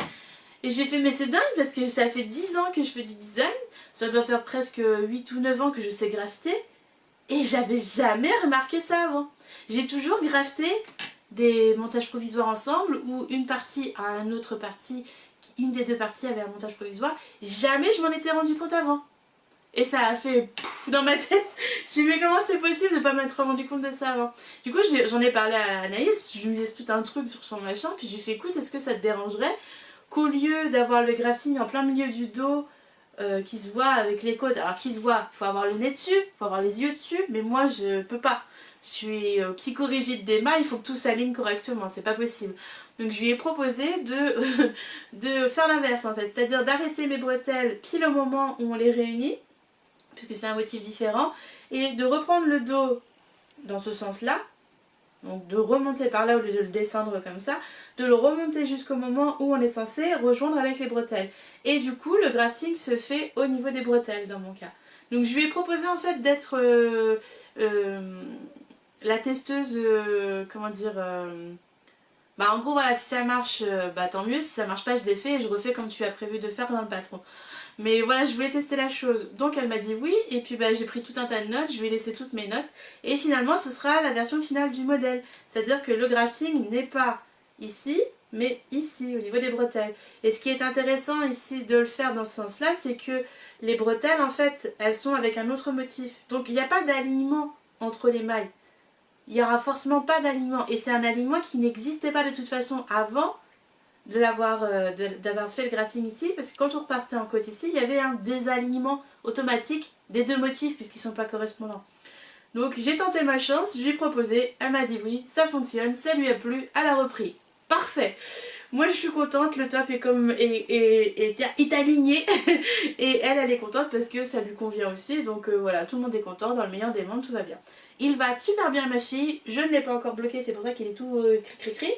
A: Et j'ai fait mais c'est dingue parce que ça fait 10 ans que je fais du design, ça doit faire presque 8 ou 9 ans que je sais grafter et j'avais jamais remarqué ça avant. J'ai toujours grafté des montages provisoires ensemble où une partie à une autre partie, une des deux parties avait un montage provisoire, jamais je m'en étais rendu compte avant. Et ça a fait pouf dans ma tête. Je me suis dit mais comment c'est possible de ne pas m'être rendu compte de ça avant. Du coup j'en ai parlé à Anaïs, je lui laisse tout un truc sur son machin, puis j'ai fait écoute est-ce que ça te dérangerait qu'au lieu d'avoir le grafting en plein milieu du dos qui se voit avec les côtes, alors qui se voit, il faut avoir le nez dessus, il faut avoir les yeux dessus, mais moi je peux pas. Je suis psychorigide des mailles, il faut que tout s'aligne correctement, c'est pas possible. Donc je lui ai proposé de faire l'inverse en fait, c'est-à-dire d'arrêter mes bretelles pile au moment où on les réunit, puisque c'est un motif différent, et de reprendre le dos dans ce sens-là, donc de remonter par là au lieu de le descendre comme ça, de le remonter jusqu'au moment où on est censé rejoindre avec les bretelles. Et du coup, le grafting se fait au niveau des bretelles dans mon cas. Donc je lui ai proposé en fait d'être la testeuse, comment dire... bah en gros voilà, si ça marche, bah tant mieux, si ça marche pas je défais et je refais comme tu as prévu de faire dans le patron. Mais voilà, je voulais tester la chose. Donc elle m'a dit oui, et puis bah, j'ai pris tout un tas de notes, je lui ai laissé toutes mes notes. Et finalement, ce sera la version finale du modèle. C'est-à-dire que le grafting n'est pas ici, mais ici, au niveau des bretelles. Et ce qui est intéressant ici de le faire dans ce sens-là, c'est que les bretelles, en fait, elles sont avec un autre motif. Donc il n'y a pas d'alignement entre les mailles. Il n'y aura forcément pas d'alignement. Et c'est un alignement qui n'existait pas de toute façon avant d'avoir fait le grafting ici, parce que quand on repartait en côte ici, il y avait un désalignement automatique des deux motifs puisqu'ils ne sont pas correspondants. Donc j'ai tenté ma chance, je lui ai proposé, elle m'a dit oui, ça fonctionne, ça lui a plu, elle a repris. Parfait. Moi je suis contente, le top est aligné et elle est contente parce que ça lui convient aussi, donc voilà, tout le monde est content, dans le meilleur des mondes, tout va bien. Il va super bien ma fille, je ne l'ai pas encore bloqué, c'est pour ça qu'il est tout cri-cri-cri.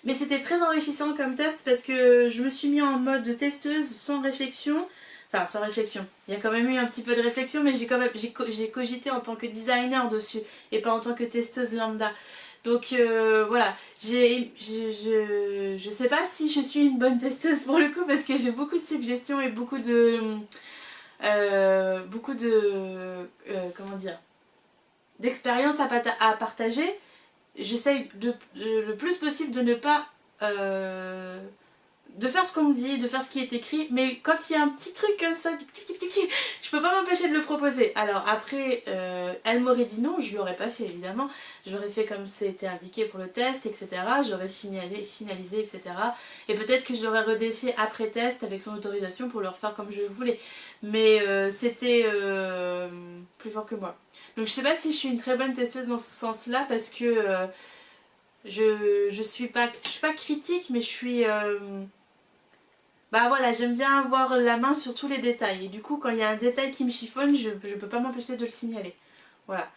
A: Mais c'était très enrichissant comme test parce que je me suis mis en mode testeuse sans réflexion. Enfin, sans réflexion. Il y a quand même eu un petit peu de réflexion, mais j'ai cogité en tant que designer dessus et pas en tant que testeuse lambda. Donc voilà, je sais pas si je suis une bonne testeuse pour le coup parce que j'ai beaucoup de suggestions et beaucoup de comment dire, d'expériences à partager. J'essaye le plus possible de ne pas de faire ce qu'on me dit, de faire ce qui est écrit, mais quand il y a un petit truc comme ça, je peux pas m'empêcher de le proposer. Alors après, elle m'aurait dit non, je l'aurais pas fait évidemment, j'aurais fait comme c'était indiqué pour le test, etc. J'aurais finalisé, etc. Et peut-être que je l'aurais redéfait après test avec son autorisation pour le refaire comme je voulais. Mais c'était plus fort que moi. Donc je sais pas si je suis une très bonne testeuse dans ce sens-là parce que je suis pas critique, mais je suis bah voilà, j'aime bien avoir la main sur tous les détails et du coup quand il y a un détail qui me chiffonne, je peux pas m'empêcher de le signaler. Voilà.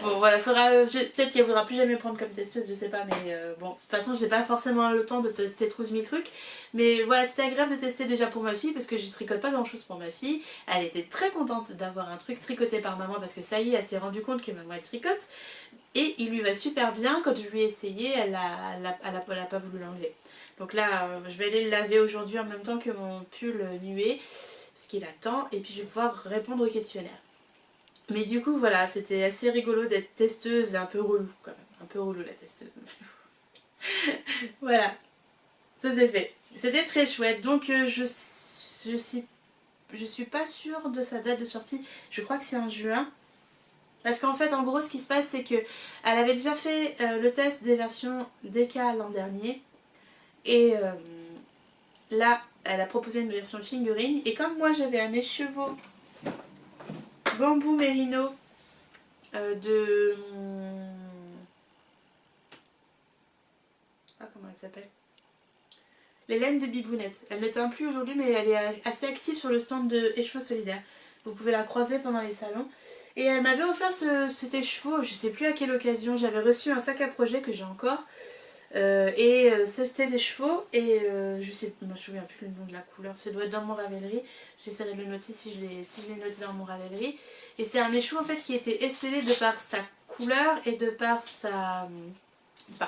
A: Bon voilà, peut-être qu'elle voudra plus jamais prendre comme testeuse, je sais pas, mais bon, de toute façon j'ai pas forcément le temps de tester 12 000 trucs. Mais voilà, c'était agréable de tester déjà pour ma fille parce que je tricote pas grand chose pour ma fille. Elle était très contente d'avoir un truc tricoté par maman parce que ça y est, elle s'est rendue compte que maman elle tricote. Et il lui va super bien, quand je lui ai essayé, elle a pas voulu l'enlever. Donc là, je vais aller le laver aujourd'hui en même temps que mon pull nuée, parce qu'il attend, et puis je vais pouvoir répondre au questionnaire. Mais du coup, voilà, c'était assez rigolo d'être testeuse et un peu relou quand même. Un peu relou la testeuse. Voilà, ça c'est fait. C'était très chouette, donc je suis pas sûre de sa date de sortie. Je crois que c'est en juin. Parce qu'en fait, en gros, ce qui se passe, c'est que elle avait déjà fait le test des versions DK l'an dernier. Et là, elle a proposé une version fingering. Et comme moi, j'avais un écheveau bambou mérino de... Ah, comment elle s'appelle? L'Hélène de Bibounette. Elle ne teint plus aujourd'hui, mais elle est assez active sur le stand de Écheveau Solidaire. Vous pouvez la croiser pendant les salons. Et elle m'avait offert cet écheveau, je sais plus à quelle occasion. J'avais reçu un sac à projet que j'ai encore. C'était des chevaux et je me souviens plus le nom de la couleur, ça doit être dans mon Ravelry, j'essaierai de le noter si je l'ai noté dans mon Ravelry. Et c'est un écheveau en fait qui était esselé de par sa couleur et de par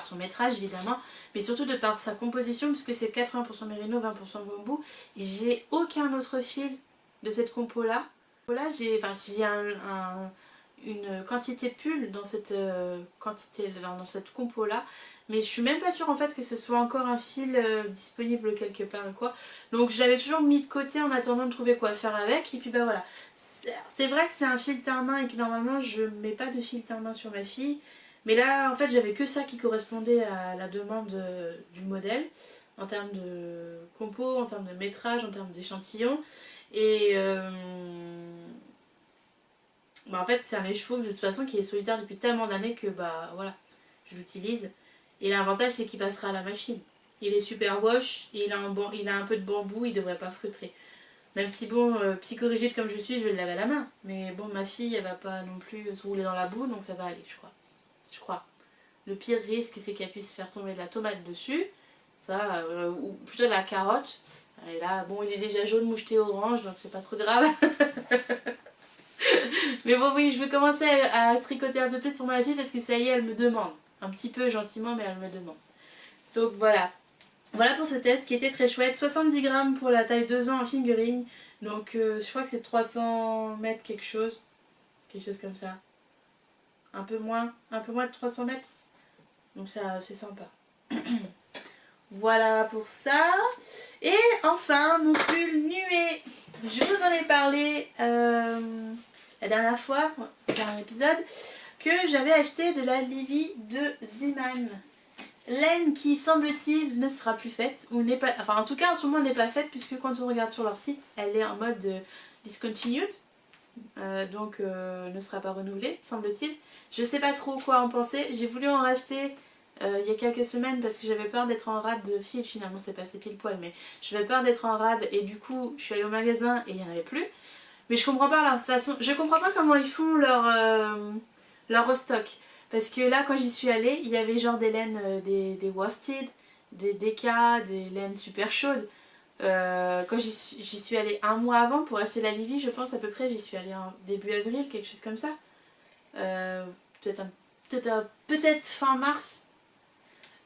A: son métrage évidemment, mais surtout de par sa composition puisque c'est 80% mérino, 20% bambou, et j'ai aucun autre fil de cette compo là. Là j'ai une quantité pull dans cette dans cette compo là, mais je suis même pas sûre en fait que ce soit encore un fil disponible quelque part ou quoi, donc j'avais toujours mis de côté en attendant de trouver quoi faire avec. Et puis bah voilà, c'est vrai que c'est un fil teint-main et que normalement je mets pas de fil teint-main sur ma fille, mais là en fait j'avais que ça qui correspondait à la demande du modèle en termes de compo, en termes de métrage, en termes d'échantillon. Et bah en fait c'est un écheveau de toute façon qui est solitaire depuis tellement d'années que bah voilà, je l'utilise. Et l'avantage c'est qu'il passera à la machine. Il est super wash, il a un peu de bambou, il devrait pas freutrer. Même si bon, psychorigide comme je suis, je vais le laver à la main. Mais bon, ma fille elle va pas non plus se rouler dans la boue, donc ça va aller je crois. Je crois. Le pire risque c'est qu'elle puisse faire tomber de la tomate dessus, ça, ou plutôt de la carotte. Et là bon il est déjà jaune moucheté orange donc c'est pas trop grave. Mais bon oui, je vais commencer à tricoter un peu plus pour ma fille parce que ça y est, elle me demande. Un petit peu gentiment, mais elle me demande. Donc voilà. Voilà pour ce test qui était très chouette. 70 grammes pour la taille 2 ans en fingering. Donc je crois que c'est 300 mètres quelque chose. Quelque chose comme ça. Un peu moins de 300 mètres. Donc ça c'est sympa. Voilà pour ça. Et enfin, mon pull nuée. Je vous en ai parlé la dernière fois, dans un épisode, que j'avais acheté de la Livy de Zeeman. Laine qui, semble-t-il, ne sera plus faite, ou n'est pas, enfin en tout cas en ce moment n'est pas faite, puisque quand on regarde sur leur site, elle est en mode discontinued, donc ne sera pas renouvelée, semble-t-il. Je sais pas trop quoi en penser, j'ai voulu en racheter il y a quelques semaines parce que j'avais peur d'être en rade de fil, finalement c'est passé pile poil, mais j'avais peur d'être en rade et du coup je suis allée au magasin et il n'y en avait plus. Mais je comprends pas leur façon, je comprends pas comment ils font leur restock. Parce que là quand j'y suis allée, il y avait genre des laines, des worsted, des DK, des laines super chaudes. Quand j'y suis allée un mois avant pour acheter la Livy, je pense à peu près, j'y suis allée en début avril, quelque chose comme ça. Peut-être fin mars.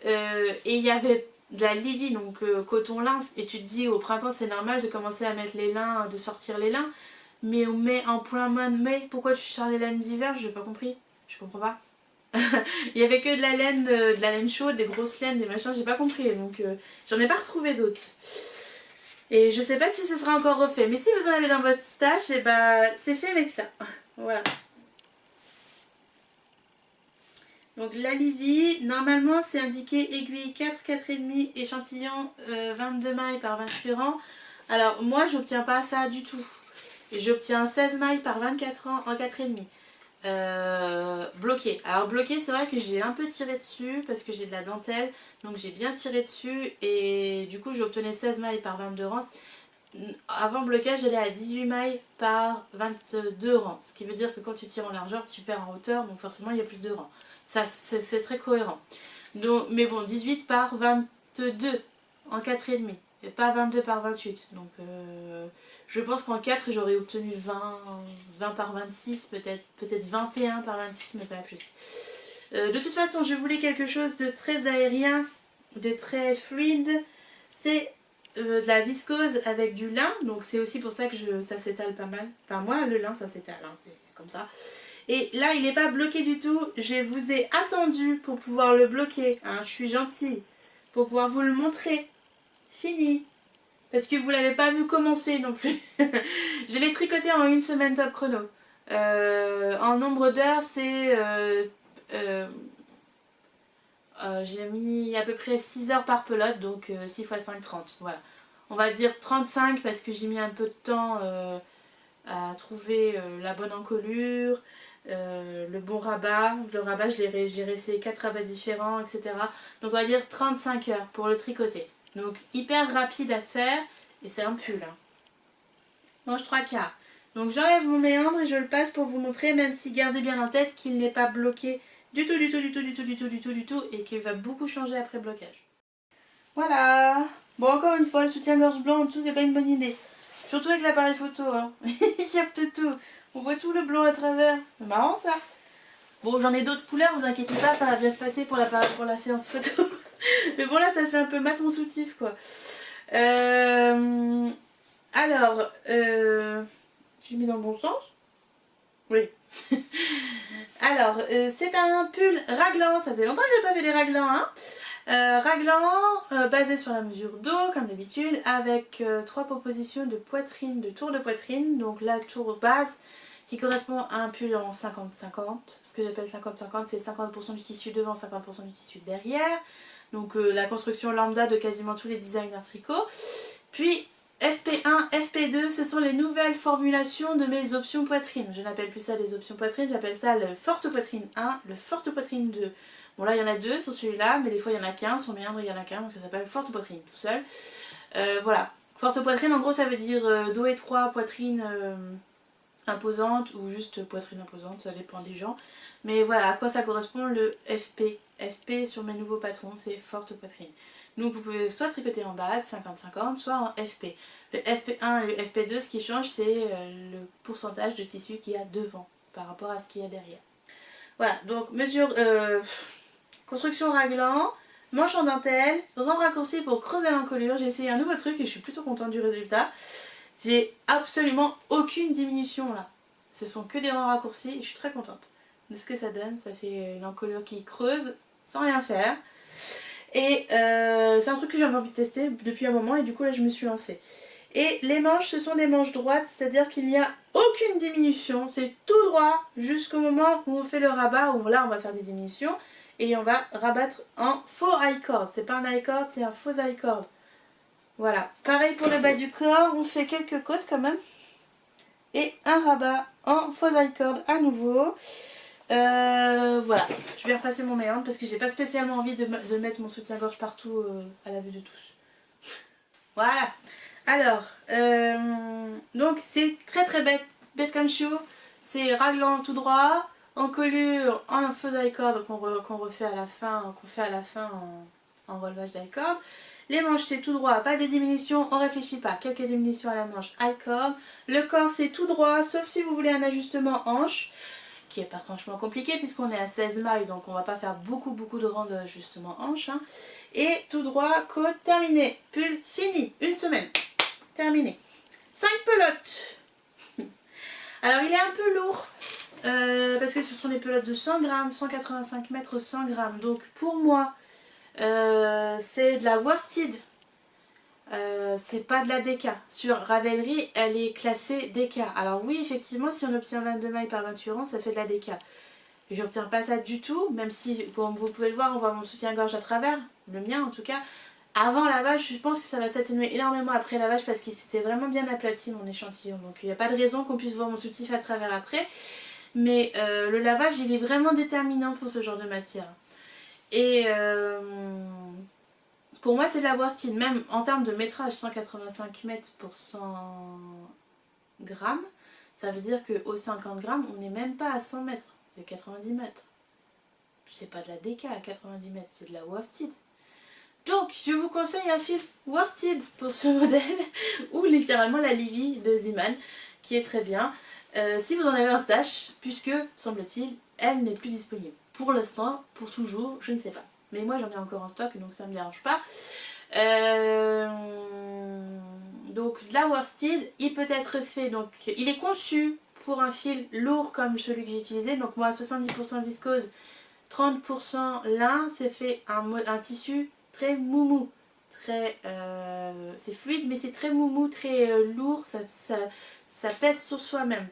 A: Et il y avait de la Livy, donc coton lin, et tu te dis au printemps c'est normal de commencer à mettre les lins, de sortir les lins. Mais en plein mois de mai, pourquoi tu sors les laines d'hiver? J'ai pas compris. Je comprends pas. Il y avait que de la laine chaude, des grosses laines, des machins, j'ai pas compris. Donc j'en ai pas retrouvé d'autres. Et je sais pas si ce sera encore refait. Mais si vous en avez dans votre stash, et bah c'est fait avec ça. Voilà. Donc la Livy, normalement c'est indiqué aiguille 4, 4,5, échantillon 22 mailles par 28 rangs. Alors moi j'obtiens pas ça du tout. J'obtiens 16 mailles par 24 rangs en 4,5. Bloqué. Alors bloqué, c'est vrai que j'ai un peu tiré dessus parce que j'ai de la dentelle. Donc j'ai bien tiré dessus et du coup j'obtenais 16 mailles par 22 rangs. avant blocage elle est à 18 mailles par 22 rangs, ce qui veut dire que quand tu tires en largeur tu perds en hauteur, donc forcément il y a plus de rangs. Ça c'est très cohérent. Donc, mais bon, 18 par 22 en 4,5 et pas 22 par 28. Donc je pense qu'en 4 j'aurais obtenu 20 par 26, peut-être 21 par 26, mais pas plus. De toute façon, je voulais quelque chose de très aérien, de très fluide. C'est de la viscose avec du lin, donc c'est aussi pour ça que ça s'étale pas mal. Enfin moi, le lin ça s'étale, hein, c'est comme ça. Et là, il n'est pas bloqué du tout. Je vous ai attendu pour pouvoir le bloquer. Hein, je suis gentille. Pour pouvoir vous le montrer. Fini. Parce que vous ne l'avez pas vu commencer non plus. Je l'ai tricoté en 1 semaine top chrono. En nombre d'heures, c'est... j'ai mis à peu près 6 heures par pelote. Donc 6 x 5, 30. Voilà. On va dire 35 parce que j'ai mis un peu de temps à trouver la bonne encolure. Le bon rabat, le rabat j'ai essayé 4 rabats différents, etc. Donc on va dire 35 heures pour le tricoter. Donc hyper rapide à faire et c'est un pull. Hein. Manche 3/4. Donc j'enlève mon méandre et je le passe pour vous montrer, même si gardez bien en tête qu'il n'est pas bloqué du tout, du tout, du tout, du tout, du tout, du tout, du tout, et qu'il va beaucoup changer après blocage. Voilà. Bon, encore une fois, le soutien-gorge blanc en dessous, c'est pas une bonne idée. Surtout avec l'appareil photo, hein. Il capte tout. On voit tout le blanc à travers. C'est marrant ça. Bon, j'en ai d'autres couleurs, vous inquiétez pas, ça va bien se passer pour la séance photo. Mais bon, là, ça fait un peu mat mon soutif, quoi. Alors, j'ai mis dans le bon sens. Oui. Alors, c'est un pull raglan. Ça faisait longtemps que j'ai pas fait des raglans, hein. Raglan basé sur la mesure dos comme d'habitude avec 3 propositions de poitrine, de tour de poitrine. Donc la tour base qui correspond à un pull en 50-50. Ce que j'appelle 50-50, c'est 50% du tissu devant, 50% du tissu derrière. Donc la construction lambda de quasiment tous les designers tricot. Puis FP1, FP2, ce sont les nouvelles formulations de mes options poitrine. Je n'appelle plus ça des options poitrine, j'appelle ça le forte poitrine 1, le forte poitrine 2. Bon là il y en a 2 sur celui-là, mais des fois il y en a qu'un, sur méandre il y en a qu'un, donc ça s'appelle forte poitrine tout seul. Voilà, forte poitrine en gros ça veut dire dos étroit, poitrine imposante ou juste poitrine imposante, ça dépend des gens. Mais voilà, à quoi ça correspond le FP. FP sur mes nouveaux patrons, c'est forte poitrine. Donc vous pouvez soit tricoter en base, 50-50, soit en FP. Le FP1 et le FP2, ce qui change, c'est le pourcentage de tissu qu'il y a devant par rapport à ce qu'il y a derrière. Voilà, donc mesure, construction raglan, manche en dentelle, rang raccourci pour creuser l'encolure. J'ai essayé un nouveau truc et je suis plutôt contente du résultat. J'ai absolument aucune diminution là. Ce sont que des rangs raccourcis et je suis très contente de ce que ça donne. Ça fait une encolure qui creuse sans rien faire. Et c'est un truc que j'avais envie de tester depuis un moment et du coup là je me suis lancée. Et les manches, ce sont des manches droites, c'est-à-dire qu'il n'y a aucune diminution. C'est tout droit jusqu'au moment où on fait le rabat, où là on va faire des diminutions. Et on va rabattre en faux high cord. C'est pas un high cord, c'est un faux high cord. Voilà. Pareil pour le bas du corps, on fait quelques côtes quand même. Et un rabat en faux high cord à nouveau. Voilà, je vais repasser mon méandre parce que j'ai pas spécialement envie de mettre mon soutien-gorge partout à la vue de tous. Voilà. Alors, donc c'est très très bête comme chou. C'est raglan tout droit, encolure en faux high cord qu'on refait à la fin, en relevage d'high cord. Les manches c'est tout droit, pas de diminution, on réfléchit pas, quelques diminutions à la manche high cord. Le corps c'est tout droit, sauf si vous voulez un ajustement hanche, qui est pas franchement compliqué puisqu'on est à 16 mailles, donc on va pas faire beaucoup de rangs d'ajustement hanche. Hein. Et tout droit, côte, terminé, pull, fini, 1 semaine, terminé. 5 pelotes. Alors il est un peu lourd, parce que ce sont des pelotes de 100 grammes, 185 mètres 100 grammes, donc pour moi, c'est de la worsted, c'est pas de la DK. Sur Ravelry, elle est classée DK. Alors oui, effectivement, si on obtient 22 mailles par 28 rangs, ça fait de la DK. Et j'obtiens pas ça du tout, même si, comme vous pouvez le voir, on voit mon soutien-gorge à travers, le mien en tout cas. Avant lavage, je pense que ça va s'atténuer énormément après lavage parce qu'il s'était vraiment bien aplati mon échantillon. Donc il n'y a pas de raison qu'on puisse voir mon soutif à travers après. Mais le lavage, il est vraiment déterminant pour ce genre de matière. Et Pour moi c'est de la worsted, même en termes de métrage, 185 mètres pour 100 grammes, ça veut dire qu'au 50 grammes on n'est même pas à 100 mètres, c'est 90 mètres. C'est pas de la DK à 90 mètres, c'est de la worsted. Donc je vous conseille un fil worsted pour ce modèle, ou littéralement la Livy de Zeeman, qui est très bien. Si vous en avez un stash, puisque, semble-t-il, elle n'est plus disponible. Pour l'instant, pour toujours, je ne sais pas. Mais moi j'en ai encore en stock, donc ça ne me dérange pas. Donc la worsted, il peut être fait, donc il est conçu pour un fil lourd comme celui que j'ai utilisé. Donc moi 70% viscose, 30% lin, c'est fait un tissu très moumou. Très, c'est fluide mais c'est très moumou, très lourd, ça pèse sur soi-même.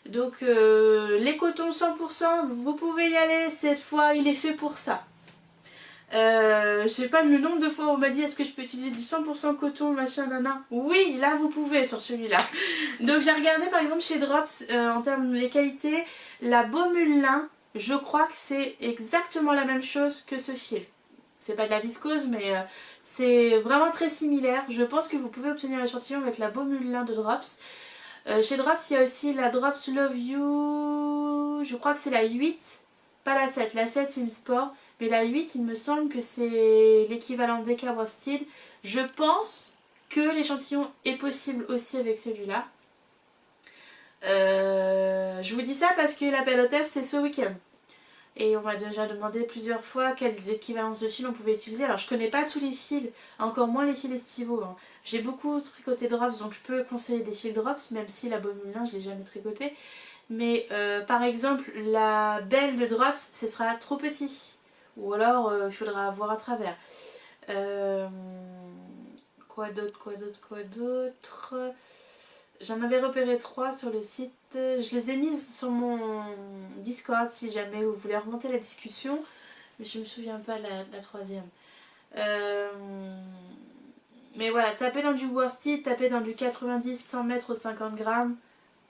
A: Donc les cotons 100%, vous pouvez y aller, cette fois il est fait pour ça. Je sais pas le nombre de fois où on m'a dit est-ce que je peux utiliser du 100% coton machin nana. Oui, là vous pouvez sur celui-là. Donc j'ai regardé par exemple chez Drops en termes de qualité, la baumule lin, je crois que c'est exactement la même chose que ce fil. C'est pas de la viscose mais c'est vraiment très similaire. Je pense que vous pouvez obtenir l'échantillon avec la baumule lin de Drops. Chez Drops il y a aussi la Drops Love You, je crois que c'est la 8, pas la 7, la 7 c'est une sport, mais la 8 il me semble que c'est l'équivalent DK Worsted. Je pense que l'échantillon est possible aussi avec celui-là. Je vous dis ça parce que l'appel au test c'est ce week-end. Et on m'a déjà demandé plusieurs fois quelles équivalences de fils on pouvait utiliser. Alors je connais pas tous les fils, encore moins les fils estivaux. Hein. J'ai beaucoup tricoté Drops, donc je peux conseiller des fils Drops, même si la baumule lin je l'ai jamais tricoté. Mais par exemple la belle de Drops, ce sera trop petit. Ou alors il faudra voir à travers. Quoi d'autre. J'en avais repéré 3 sur le site. Je les ai mises sur mon Discord si jamais vous voulez remonter la discussion. Mais je me souviens pas de la troisième. Mais voilà, tapez dans du worsted, tapez dans du 90, 100 mètres ou 50 grammes.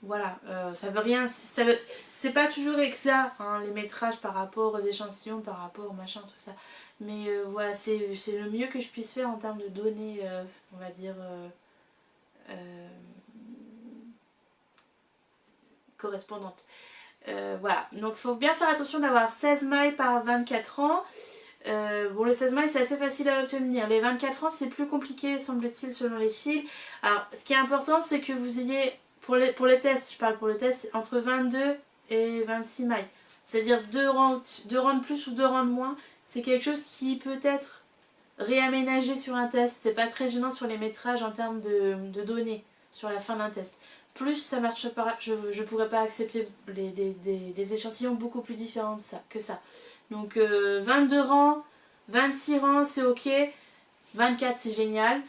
A: Voilà, ça veut rien. C'est pas toujours exact hein, les métrages par rapport aux échantillons, par rapport au machin, tout ça. Mais voilà, c'est le mieux que je puisse faire en termes de données, on va dire. Correspondante. Voilà, donc il faut bien faire attention d'avoir 16 mailles par 24 ans. Bon, les 16 mailles c'est assez facile à obtenir. Les 24 ans c'est plus compliqué semble-t-il selon les fils. Alors ce qui est important c'est que vous ayez, pour les tests, je parle pour le test, entre 22 et 26 mailles. C'est-à-dire 2 rangs de plus ou 2 rangs de moins. C'est quelque chose qui peut être réaménagé sur un test. C'est pas très gênant sur les métrages en termes de données sur la fin d'un test. Plus ça marche pas, je pourrais pas accepter des échantillons beaucoup plus différents que ça. Donc 22 rangs, 26 rangs c'est ok, 24 c'est génial,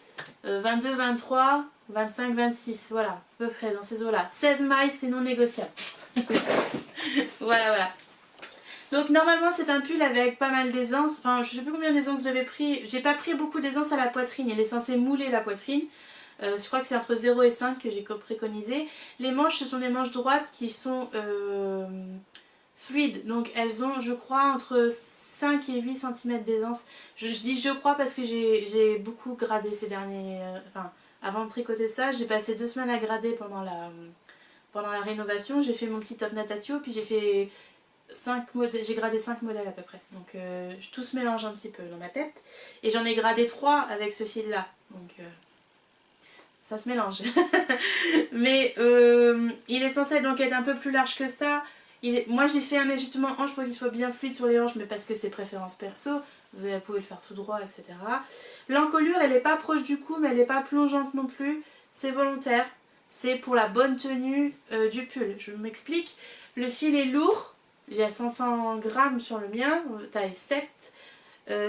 A: 22, 23, 25, 26, voilà, à peu près dans ces eaux-là. 16 mailles c'est non négociable. Voilà. Donc normalement c'est un pull avec pas mal d'aisance, enfin je sais plus combien d'aisance j'avais pris, j'ai pas pris beaucoup d'aisance à la poitrine, il est censé mouler la poitrine. Je crois que c'est entre 0 et 5 que j'ai préconisé. Les manches, ce sont des manches droites qui sont fluides. Donc elles ont, je crois, entre 5 et 8 cm d'aisance. Je dis je crois parce que j'ai beaucoup gradé ces derniers... enfin, avant de tricoter ça, j'ai passé 2 semaines à grader pendant la rénovation. J'ai fait mon petit top natatio, puis j'ai fait 5 modèles, j'ai gradé 5 modèles à peu près. Donc tout se mélange un petit peu dans ma tête. Et j'en ai gradé 3 avec ce fil-là. Donc... ça se mélange. Mais il est censé donc être un peu plus large que ça. Moi j'ai fait un ajustement hanche pour qu'il soit bien fluide sur les hanches, mais parce que c'est préférence perso. Vous pouvez le faire tout droit, etc. L'encolure elle n'est pas proche du cou, mais elle n'est pas plongeante non plus. C'est volontaire. C'est pour la bonne tenue du pull. Je m'explique. Le fil est lourd. J'ai 500 grammes sur le mien, taille 7.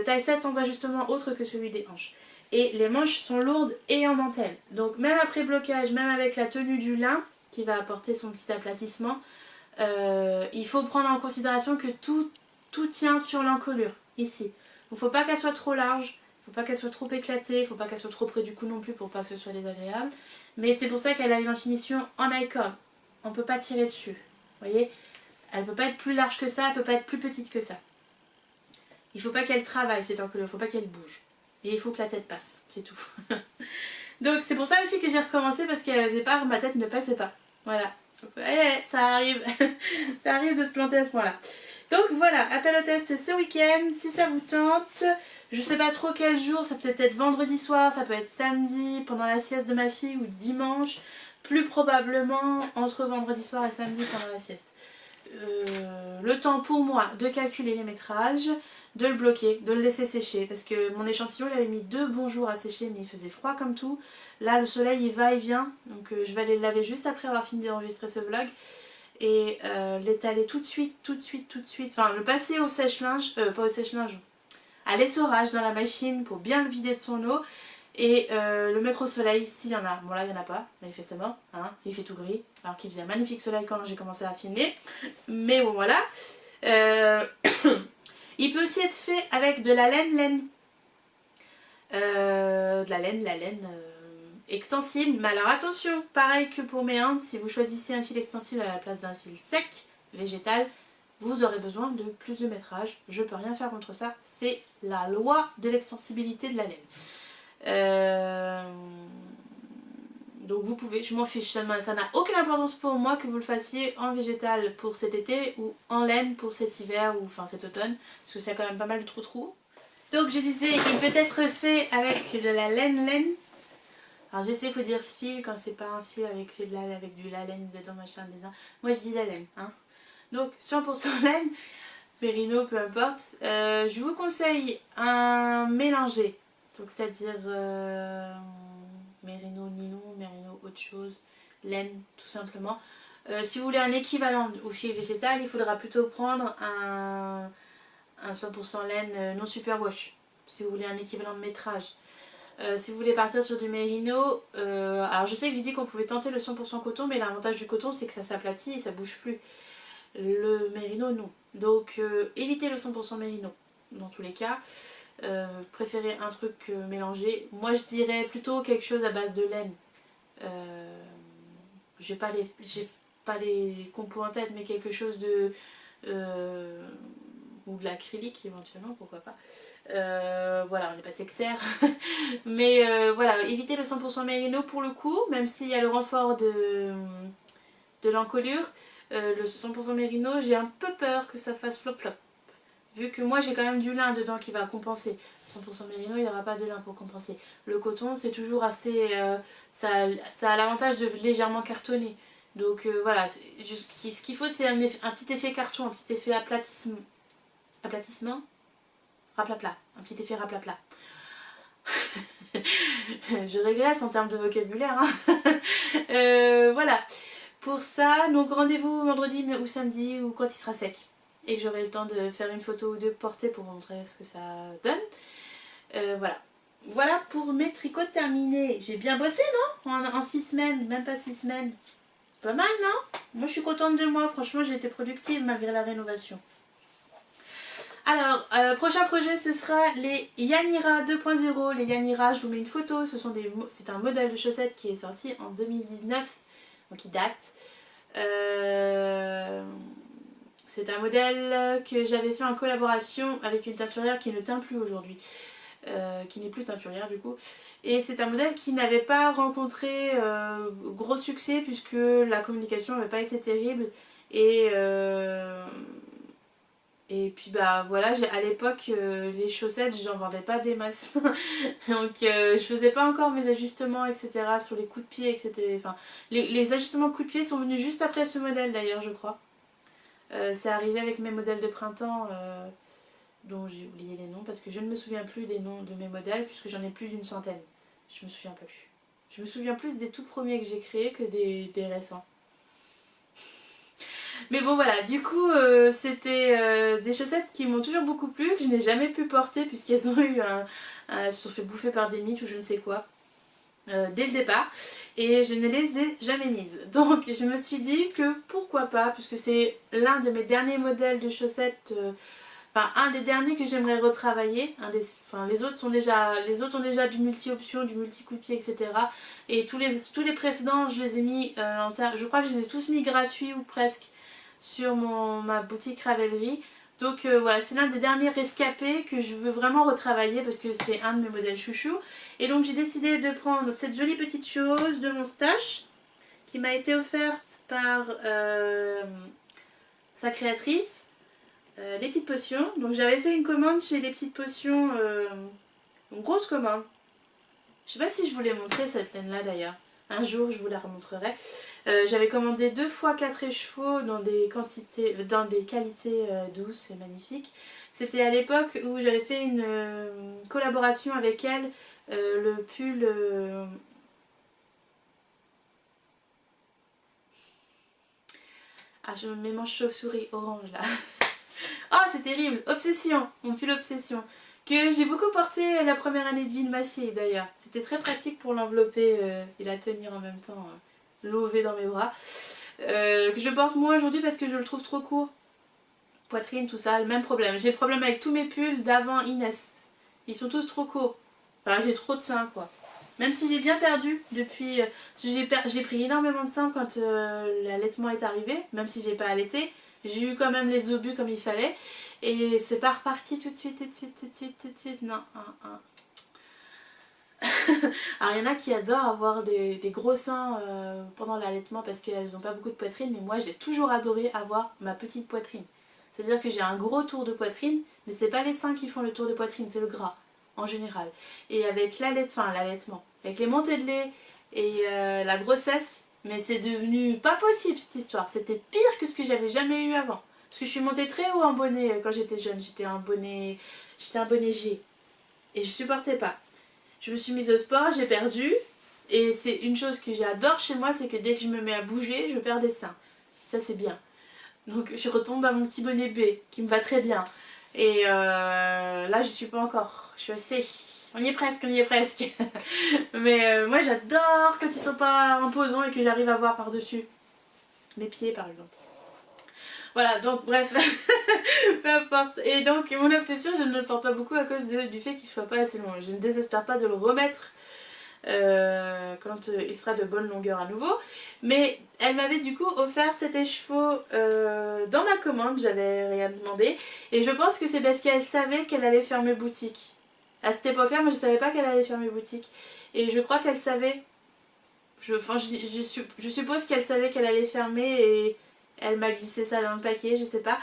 A: Taille 7 sans ajustement autre que celui des hanches. Et les manches sont lourdes et en dentelle. Donc même après blocage, même avec la tenue du lin, qui va apporter son petit aplatissement, il faut prendre en considération que tout tient sur l'encolure, ici. Donc il ne faut pas qu'elle soit trop large, il ne faut pas qu'elle soit trop éclatée, il ne faut pas qu'elle soit trop près du cou non plus pour pas que ce soit désagréable. Mais c'est pour ça qu'elle a une finition en icône. On ne peut pas tirer dessus. Vous voyez, elle ne peut pas être plus large que ça, elle ne peut pas être plus petite que ça. Il ne faut pas qu'elle travaille cette encolure, il ne faut pas qu'elle bouge. Et il faut que la tête passe, c'est tout. Donc c'est pour ça aussi que j'ai recommencé, parce qu'au départ ma tête ne passait pas. Voilà. Ça arrive. Ça arrive de se planter à ce point là. Donc voilà, appel au test ce week-end, si ça vous tente. Je sais pas trop quel jour, ça peut être vendredi soir, ça peut être samedi pendant la sieste de ma fille ou dimanche. Plus probablement entre vendredi soir et samedi pendant la sieste. Le temps pour moi de calculer les métrages, de le bloquer, de le laisser sécher, parce que mon échantillon il avait mis 2 bons jours à sécher, mais il faisait froid comme tout. Là le soleil il va et vient, donc je vais aller le laver juste après avoir fini d'enregistrer ce vlog et l'étaler tout de suite, enfin le passer au sèche-linge, pas au sèche-linge, à l'essorage dans la machine pour bien le vider de son eau et le mettre au soleil s'il y en a. Bon là il n'y en a pas manifestement, hein, il fait tout gris alors qu'il faisait un magnifique soleil quand j'ai commencé à filmer, mais bon voilà. Il peut aussi être fait avec de la laine extensible, mais alors attention, pareil que pour mes Indes, si vous choisissez un fil extensible à la place d'un fil sec végétal, vous aurez besoin de plus de métrage. Je peux rien faire contre ça, c'est la loi de l'extensibilité de la laine. Donc vous pouvez, je m'en fiche, ça n'a aucune importance pour moi que vous le fassiez en végétal pour cet été ou en laine pour cet hiver ou enfin cet automne, parce que c'est quand même pas mal de trou-trou. Donc je disais, il peut être fait avec de la laine. Alors je sais qu'il faut dire fil quand c'est pas un fil avec du laine dedans, machin, dedans. Moi je dis la laine, hein. Donc 100% laine, mérino, peu importe. Je vous conseille un mélangé, donc c'est-à-dire mérino, nylon, mérino, autre chose, laine tout simplement. Si vous voulez un équivalent au fil végétal, il faudra plutôt prendre un 100% laine non superwash, si vous voulez un équivalent de métrage. Si vous voulez partir sur du mérino, alors je sais que j'ai dit qu'on pouvait tenter le 100% coton, mais l'avantage du coton c'est que ça s'aplatit et ça bouge plus. Le mérino non. Donc évitez le 100% mérino dans tous les cas. Préférez un truc mélangé. Moi je dirais plutôt quelque chose à base de laine. J'ai pas les compos en tête, mais quelque chose de ou de l'acrylique éventuellement, pourquoi pas. Voilà, on n'est pas sectaire. Mais voilà, évitez le 100% mérino pour le coup, même s'il y a le renfort de l'encolure. Le 100% mérino, j'ai un peu peur que ça fasse flop-flop. Vu que moi j'ai quand même du lin dedans qui va compenser. 100% mérino, il n'y aura pas de lin pour compenser. Le coton, c'est toujours assez... ça a l'avantage de légèrement cartonner. Donc voilà, ce qu'il faut c'est un petit effet carton, un petit effet aplatissement. Raplapla, un petit effet raplapla. Je régresse en termes de vocabulaire. Hein. Voilà. Pour ça, donc rendez-vous vendredi ou samedi ou quand il sera sec. Et que j'aurai le temps de faire une photo ou deux portée pour vous montrer ce que ça donne. Voilà. Voilà pour mes tricots terminés. J'ai bien bossé, non? En 6 semaines, même pas 6 semaines. Pas mal, non? Moi je suis contente de moi. Franchement, j'ai été productive malgré la rénovation. Alors, prochain projet, ce sera les Yanira 2.0. Les Yanira, je vous mets une photo. C'est un modèle de chaussettes qui est sorti en 2019. Donc il date. C'est un modèle que j'avais fait en collaboration avec une teinturière qui ne teint plus aujourd'hui. Qui n'est plus teinturière du coup. Et c'est un modèle qui n'avait pas rencontré gros succès puisque la communication n'avait pas été terrible. Et puis bah voilà, à l'époque les chaussettes j'en vendais pas des masses. Donc je faisais pas encore mes ajustements etc sur les coups de pied etc. Enfin, les ajustements coups de pied sont venus juste après ce modèle d'ailleurs je crois. C'est arrivé avec mes modèles de printemps dont j'ai oublié les noms parce que je ne me souviens plus des noms de mes modèles puisque j'en ai plus d'une centaine. Je me souviens pas plus. Je me souviens plus des tout premiers que j'ai créés que des récents. Mais bon voilà, du coup c'était des chaussettes qui m'ont toujours beaucoup plu, que je n'ai jamais pu porter puisqu'elles ont eu elles se sont fait bouffer par des mites ou je ne sais quoi dès le départ et je ne les ai jamais mises. Donc je me suis dit que pourquoi pas, puisque c'est l'un de mes derniers modèles de chaussettes, enfin un des derniers que j'aimerais retravailler. Les autres ont déjà du multi-option, du multi-coup de pied etc. Et tous les précédents je les ai mis, je crois que je les ai tous mis gratuits ou presque sur ma boutique Ravelry. Donc voilà, c'est l'un des derniers rescapés que je veux vraiment retravailler parce que c'est un de mes modèles chouchou. Et donc j'ai décidé de prendre cette jolie petite chose de mon stash qui m'a été offerte par sa créatrice, les petites potions. Donc j'avais fait une commande chez les petites potions, une grosse commande. Je sais pas si je vous l'ai montré cette laine là d'ailleurs. Un jour je vous la remontrerai. J'avais commandé 2 fois 4 écheveaux dans des quantités, dans des qualités douces et magnifiques. C'était à l'époque où j'avais fait une collaboration avec elle, le pull... Ah, je me mets manche chauve-souris orange là. Oh, c'est terrible. Obsession, mon pull Obsession. Que j'ai beaucoup porté la première année de vie de ma fille d'ailleurs. C'était très pratique pour l'envelopper et la tenir en même temps, lever dans mes bras. Que je porte moins aujourd'hui parce que je le trouve trop court. Poitrine, tout ça, le même problème. J'ai le problème avec tous mes pulls d'avant Inès. Ils sont tous trop courts. Enfin, j'ai trop de seins quoi. Même si j'ai bien perdu depuis... j'ai pris énormément de seins quand l'allaitement est arrivé. Même si j'ai pas allaité. J'ai eu quand même les obus comme il fallait. Et c'est pas reparti tout de suite, tout de suite, tout de suite, tout de suite. Non, Alors il y en a qui adorent avoir des gros seins pendant l'allaitement parce qu'elles n'ont pas beaucoup de poitrine. Mais moi j'ai toujours adoré avoir ma petite poitrine. C'est-à-dire que j'ai un gros tour de poitrine. Mais c'est pas les seins qui font le tour de poitrine, c'est le gras en général. Et avec l'allaitement, avec les montées de lait et la grossesse, mais c'est devenu pas possible cette histoire. C'était pire que ce que j'avais jamais eu avant. Parce que je suis montée très haut en bonnet quand j'étais jeune. J'étais un bonnet G. Et je supportais pas. Je me suis mise au sport, j'ai perdu. Et c'est une chose que j'adore chez moi, c'est que dès que je me mets à bouger, je perds des seins. Ça c'est bien. Donc je retombe à mon petit bonnet B, qui me va très bien. Et là je suis pas encore. Je sais. On y est presque, on y est presque. Mais moi j'adore quand ils sont pas imposants et que j'arrive à voir par-dessus. Mes pieds par exemple. Voilà, donc bref, peu importe. Et donc mon obsession, je ne le porte pas beaucoup à cause du fait qu'il ne soit pas assez long. Je ne désespère pas de le remettre quand il sera de bonne longueur à nouveau. Mais elle m'avait du coup offert cet écheveau dans ma commande, j'avais rien demandé. Et je pense que c'est parce qu'elle savait qu'elle allait fermer boutique. À cette époque-là, moi je ne savais pas qu'elle allait fermer boutique. Et je crois qu'elle savait. Je suppose qu'elle savait qu'elle allait fermer et elle m'a glissé ça dans le paquet, je sais pas.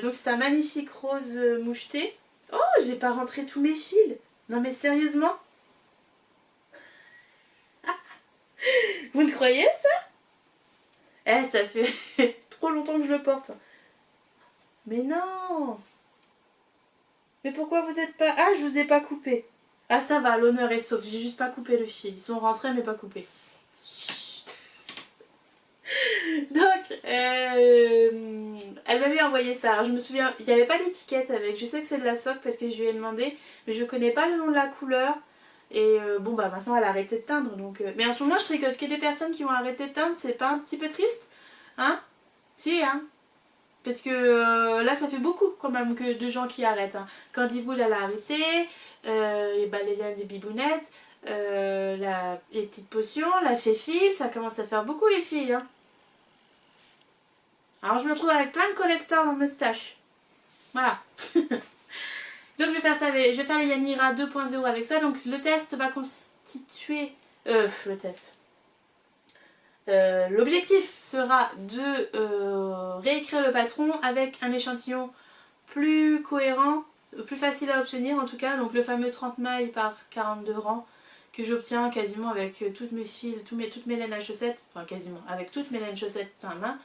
A: Donc c'est un magnifique rose moucheté. Oh, j'ai pas rentré tous mes fils. Non mais sérieusement? Vous le croyez ça? Eh, ça fait trop longtemps que je le porte. Mais non! Mais pourquoi vous êtes pas... Ah, je vous ai pas coupé. Ah ça va, l'honneur est sauf. J'ai juste pas coupé le fil. Ils sont rentrés mais pas coupés. Donc, elle m'avait envoyé ça. Alors je me souviens, il n'y avait pas d'étiquette avec. Je sais que c'est de la sock parce que je lui ai demandé, mais je connais pas le nom de la couleur. Et bon bah maintenant elle a arrêté de teindre donc. Mais en ce moment je tricote que des personnes qui vont arrêter de teindre, c'est pas un petit peu triste? Hein? Si hein? Parce que là ça fait beaucoup quand même que de gens qui arrêtent. Hein. Candy Bull elle a arrêté, et bah, les laines de Bibounette, les petites potions, la Féfile, ça commence à faire beaucoup les filles. Hein. Alors je me retrouve avec plein de collecteurs dans mes stash. Voilà. Donc je vais faire ça, je vais faire les Yanira 2.0 avec ça. Donc le test va constituer... le test. L'objectif sera de réécrire le patron avec un échantillon plus cohérent, plus facile à obtenir en tout cas. Donc le fameux 30 mailles par 42 rangs que j'obtiens quasiment avec toutes mes fils, toutes mes laines à chaussettes. Enfin quasiment, avec toutes mes laines chaussettes par main.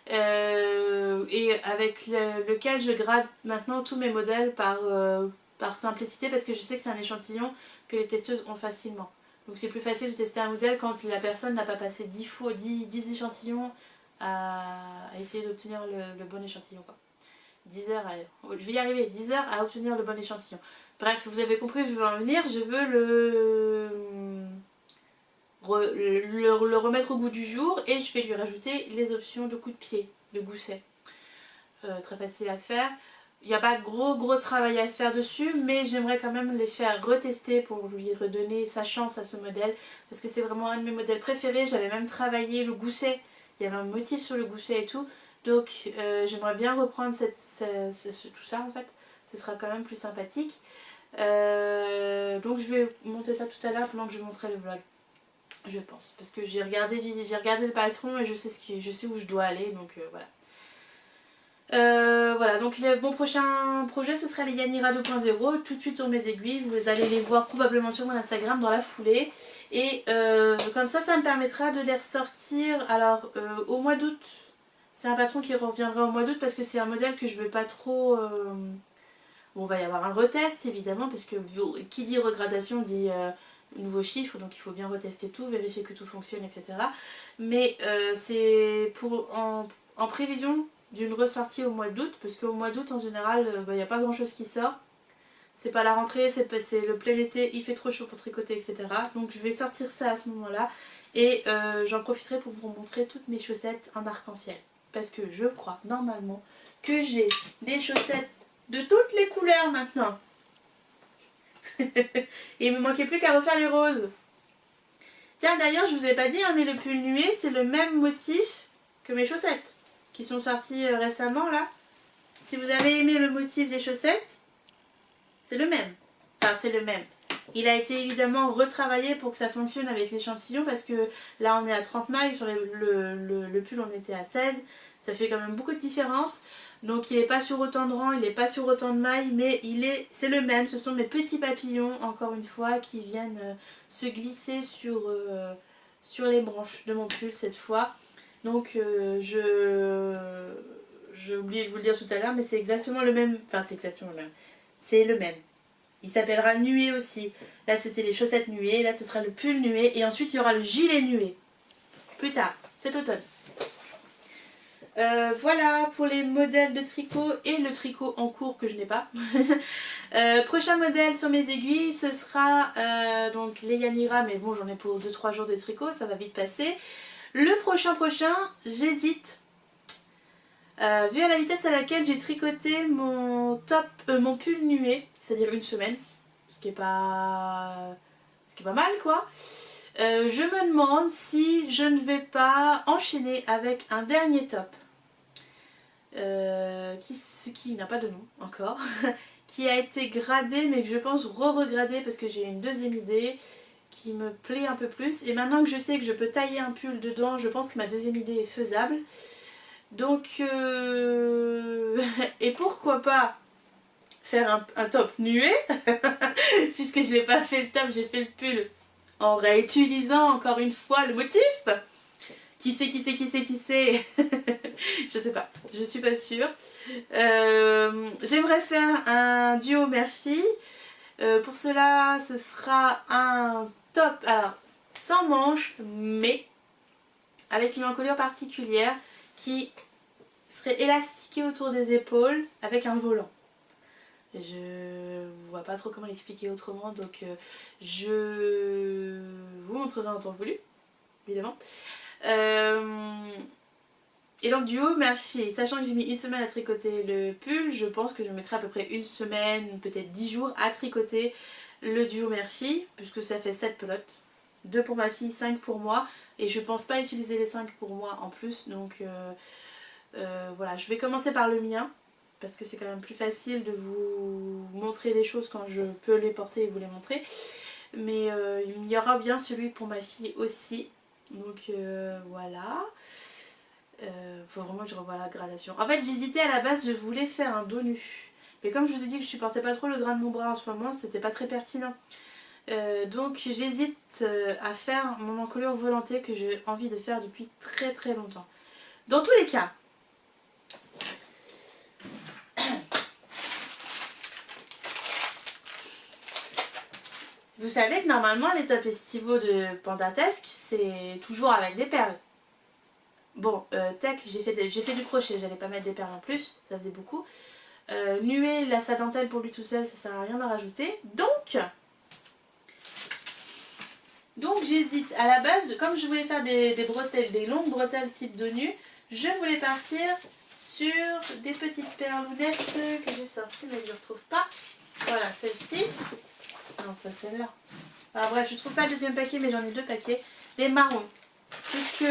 A: Et avec lequel je grade maintenant tous mes modèles par simplicité parce que je sais que c'est un échantillon que les testeuses ont facilement. Donc c'est plus facile de tester un modèle quand la personne n'a pas passé 10 échantillons à essayer d'obtenir le bon échantillon. Quoi. 10 heures je vais y arriver, 10 heures à obtenir le bon échantillon. Bref, vous avez compris où je veux en venir, je veux le remettre au goût du jour et je vais lui rajouter les options de coup de pied, de gousset. Très facile à faire. Il n'y a pas gros travail à faire dessus, mais j'aimerais quand même les faire retester pour lui redonner sa chance à ce modèle parce que c'est vraiment un de mes modèles préférés. J'avais même travaillé le gousset, il y avait un motif sur le gousset et tout. Donc j'aimerais bien reprendre tout ça en fait. Ce sera quand même plus sympathique. Donc je vais monter ça tout à l'heure pendant que je montrerai le vlog. Je pense. Parce que j'ai regardé le patron et je sais où je dois aller. Donc voilà. Voilà, donc mon prochain projet ce sera les Yanira 2.0 tout de suite sur mes aiguilles, vous allez les voir probablement sur mon Instagram dans la foulée et comme ça me permettra de les ressortir alors au mois d'août. C'est un patron qui reviendra au mois d'août parce que c'est un modèle que je veux pas trop... Bon, il va y avoir un retest évidemment parce que qui dit regradation dit nouveau chiffre, donc il faut bien retester tout, vérifier que tout fonctionne, etc. Mais c'est en prévision d'une ressortie au mois d'août, parce qu'au mois d'août en général il n'y a pas grand chose qui sort. C'est pas la rentrée, c'est le plein été, il fait trop chaud pour tricoter, etc. Donc je vais sortir ça à ce moment-là et j'en profiterai pour vous montrer toutes mes chaussettes en arc-en-ciel. Parce que je crois normalement que j'ai des chaussettes de toutes les couleurs maintenant. Et il me manquait plus qu'à refaire les roses. Tiens d'ailleurs je vous ai pas dit, hein, mais le pull nué c'est le même motif que mes chaussettes qui sont sorties récemment là. Si vous avez aimé le motif des chaussettes, c'est le même. Enfin c'est le même. Il a été évidemment retravaillé pour que ça fonctionne avec l'échantillon parce que là on est à 30 mailles, sur le pull on était à 16. Ça fait quand même beaucoup de différence. Donc il n'est pas sur autant de rangs, il n'est pas sur autant de mailles, mais c'est le même. Ce sont mes petits papillons, encore une fois, qui viennent se glisser sur les branches de mon pull cette fois. Donc j'ai oublié de vous le dire tout à l'heure, mais c'est exactement le même. Enfin c'est exactement le même. C'est le même. Il s'appellera nuée aussi. Là c'était les chaussettes nuées, là ce sera le pull nué et ensuite il y aura le gilet nué. Plus tard, cet automne. Voilà pour les modèles de tricot et le tricot en cours que je n'ai pas. Prochain modèle sur mes aiguilles, ce sera donc les Yanira, mais bon j'en ai pour 2-3 jours de tricot, ça va vite passer. Le prochain, j'hésite. Vu à la vitesse à laquelle j'ai tricoté mon pull nué, c'est-à-dire une semaine, ce qui est pas mal quoi. Je me demande si je ne vais pas enchaîner avec un dernier top qui n'a pas de nom encore, qui a été gradé mais que je pense re-regradé parce que j'ai une deuxième idée qui me plaît un peu plus. Et maintenant que je sais que je peux tailler un pull dedans, je pense que ma deuxième idée est faisable. Donc, et pourquoi pas faire un top nué, puisque je n'ai pas fait le top, j'ai fait le pull en réutilisant encore une fois le motif. Qui sait je sais pas, je suis pas sûre. J'aimerais faire un duo mère-fille. Pour cela, ce sera un top, alors sans manches, mais avec une encolure particulière qui serait élastiquée autour des épaules avec un volant. Je vois pas trop comment l'expliquer autrement, donc je vous montrerai en temps voulu, évidemment. Et donc du haut, merci. Sachant que j'ai mis une semaine à tricoter le pull, je pense que je mettrai à peu près une semaine, peut-être 10 jours à tricoter le duo mère-fille, puisque ça fait 7 pelotes. 2 pour ma fille, 5 pour moi. Et je pense pas utiliser les 5 pour moi en plus, donc voilà, je vais commencer par le mien. Parce que c'est quand même plus facile de vous montrer les choses quand je peux les porter et vous les montrer. Mais il y aura bien celui pour ma fille aussi. Donc voilà. Faut vraiment que je revoie la gradation. En fait j'hésitais à la base, je voulais faire un dos nu. Mais comme je vous ai dit que je supportais pas trop le grain de mon bras en ce moment, c'était pas très pertinent. Donc j'hésite à faire mon encolure volantée que j'ai envie de faire depuis très très longtemps. Dans tous les cas, vous savez que normalement les tops estivaux de Pandatesque c'est toujours avec des perles. Bon, tac, j'ai fait du crochet, j'allais pas mettre des perles en plus, ça faisait beaucoup. Nuer sa dentelle pour lui tout seul, ça sert à rien à rajouter. Donc j'hésite. À la base, comme je voulais faire des bretelles, des longues bretelles type dos nu, je voulais partir sur des petites perlounettes que j'ai sorties mais que je ne retrouve pas. Voilà, celle-ci. Non, pas celle-là. Alors bref, je trouve pas le deuxième paquet mais j'en ai 2 paquets. Les marrons. Puisque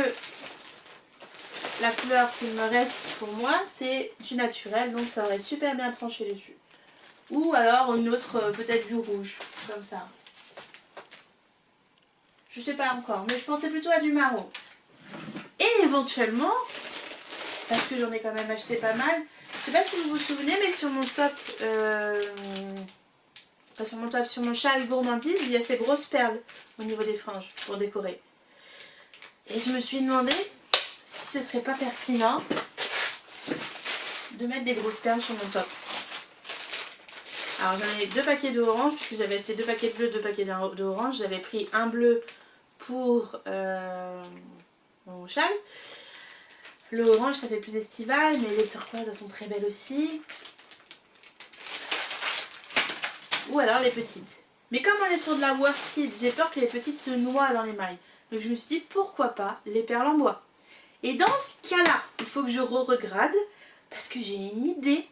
A: la couleur qu'il me reste pour moi, c'est du naturel, donc ça aurait super bien tranché dessus. Ou alors une autre, peut-être du rouge, comme ça. Je sais pas encore, mais je pensais plutôt à du marron. Et éventuellement, parce que j'en ai quand même acheté pas mal, je sais pas si vous vous souvenez, mais sur mon top, pas sur mon top, sur mon châle gourmandise, il y a ces grosses perles au niveau des franges pour décorer. Et je me suis demandé si ce serait pas pertinent de mettre des grosses perles sur mon top. Alors j'en ai 2 paquets d'orange, puisque j'avais acheté 2 paquets de bleu, 2 paquets d'orange. J'avais pris un bleu pour mon châle. Le orange ça fait plus estival, mais les turquoises elles sont très belles aussi. Ou alors les petites. Mais comme on est sur de la worsted, j'ai peur que les petites se noient dans les mailles. Donc je me suis dit pourquoi pas les perles en bois. Et dans ce cas-là, il faut que je re-regrade parce que j'ai une idée.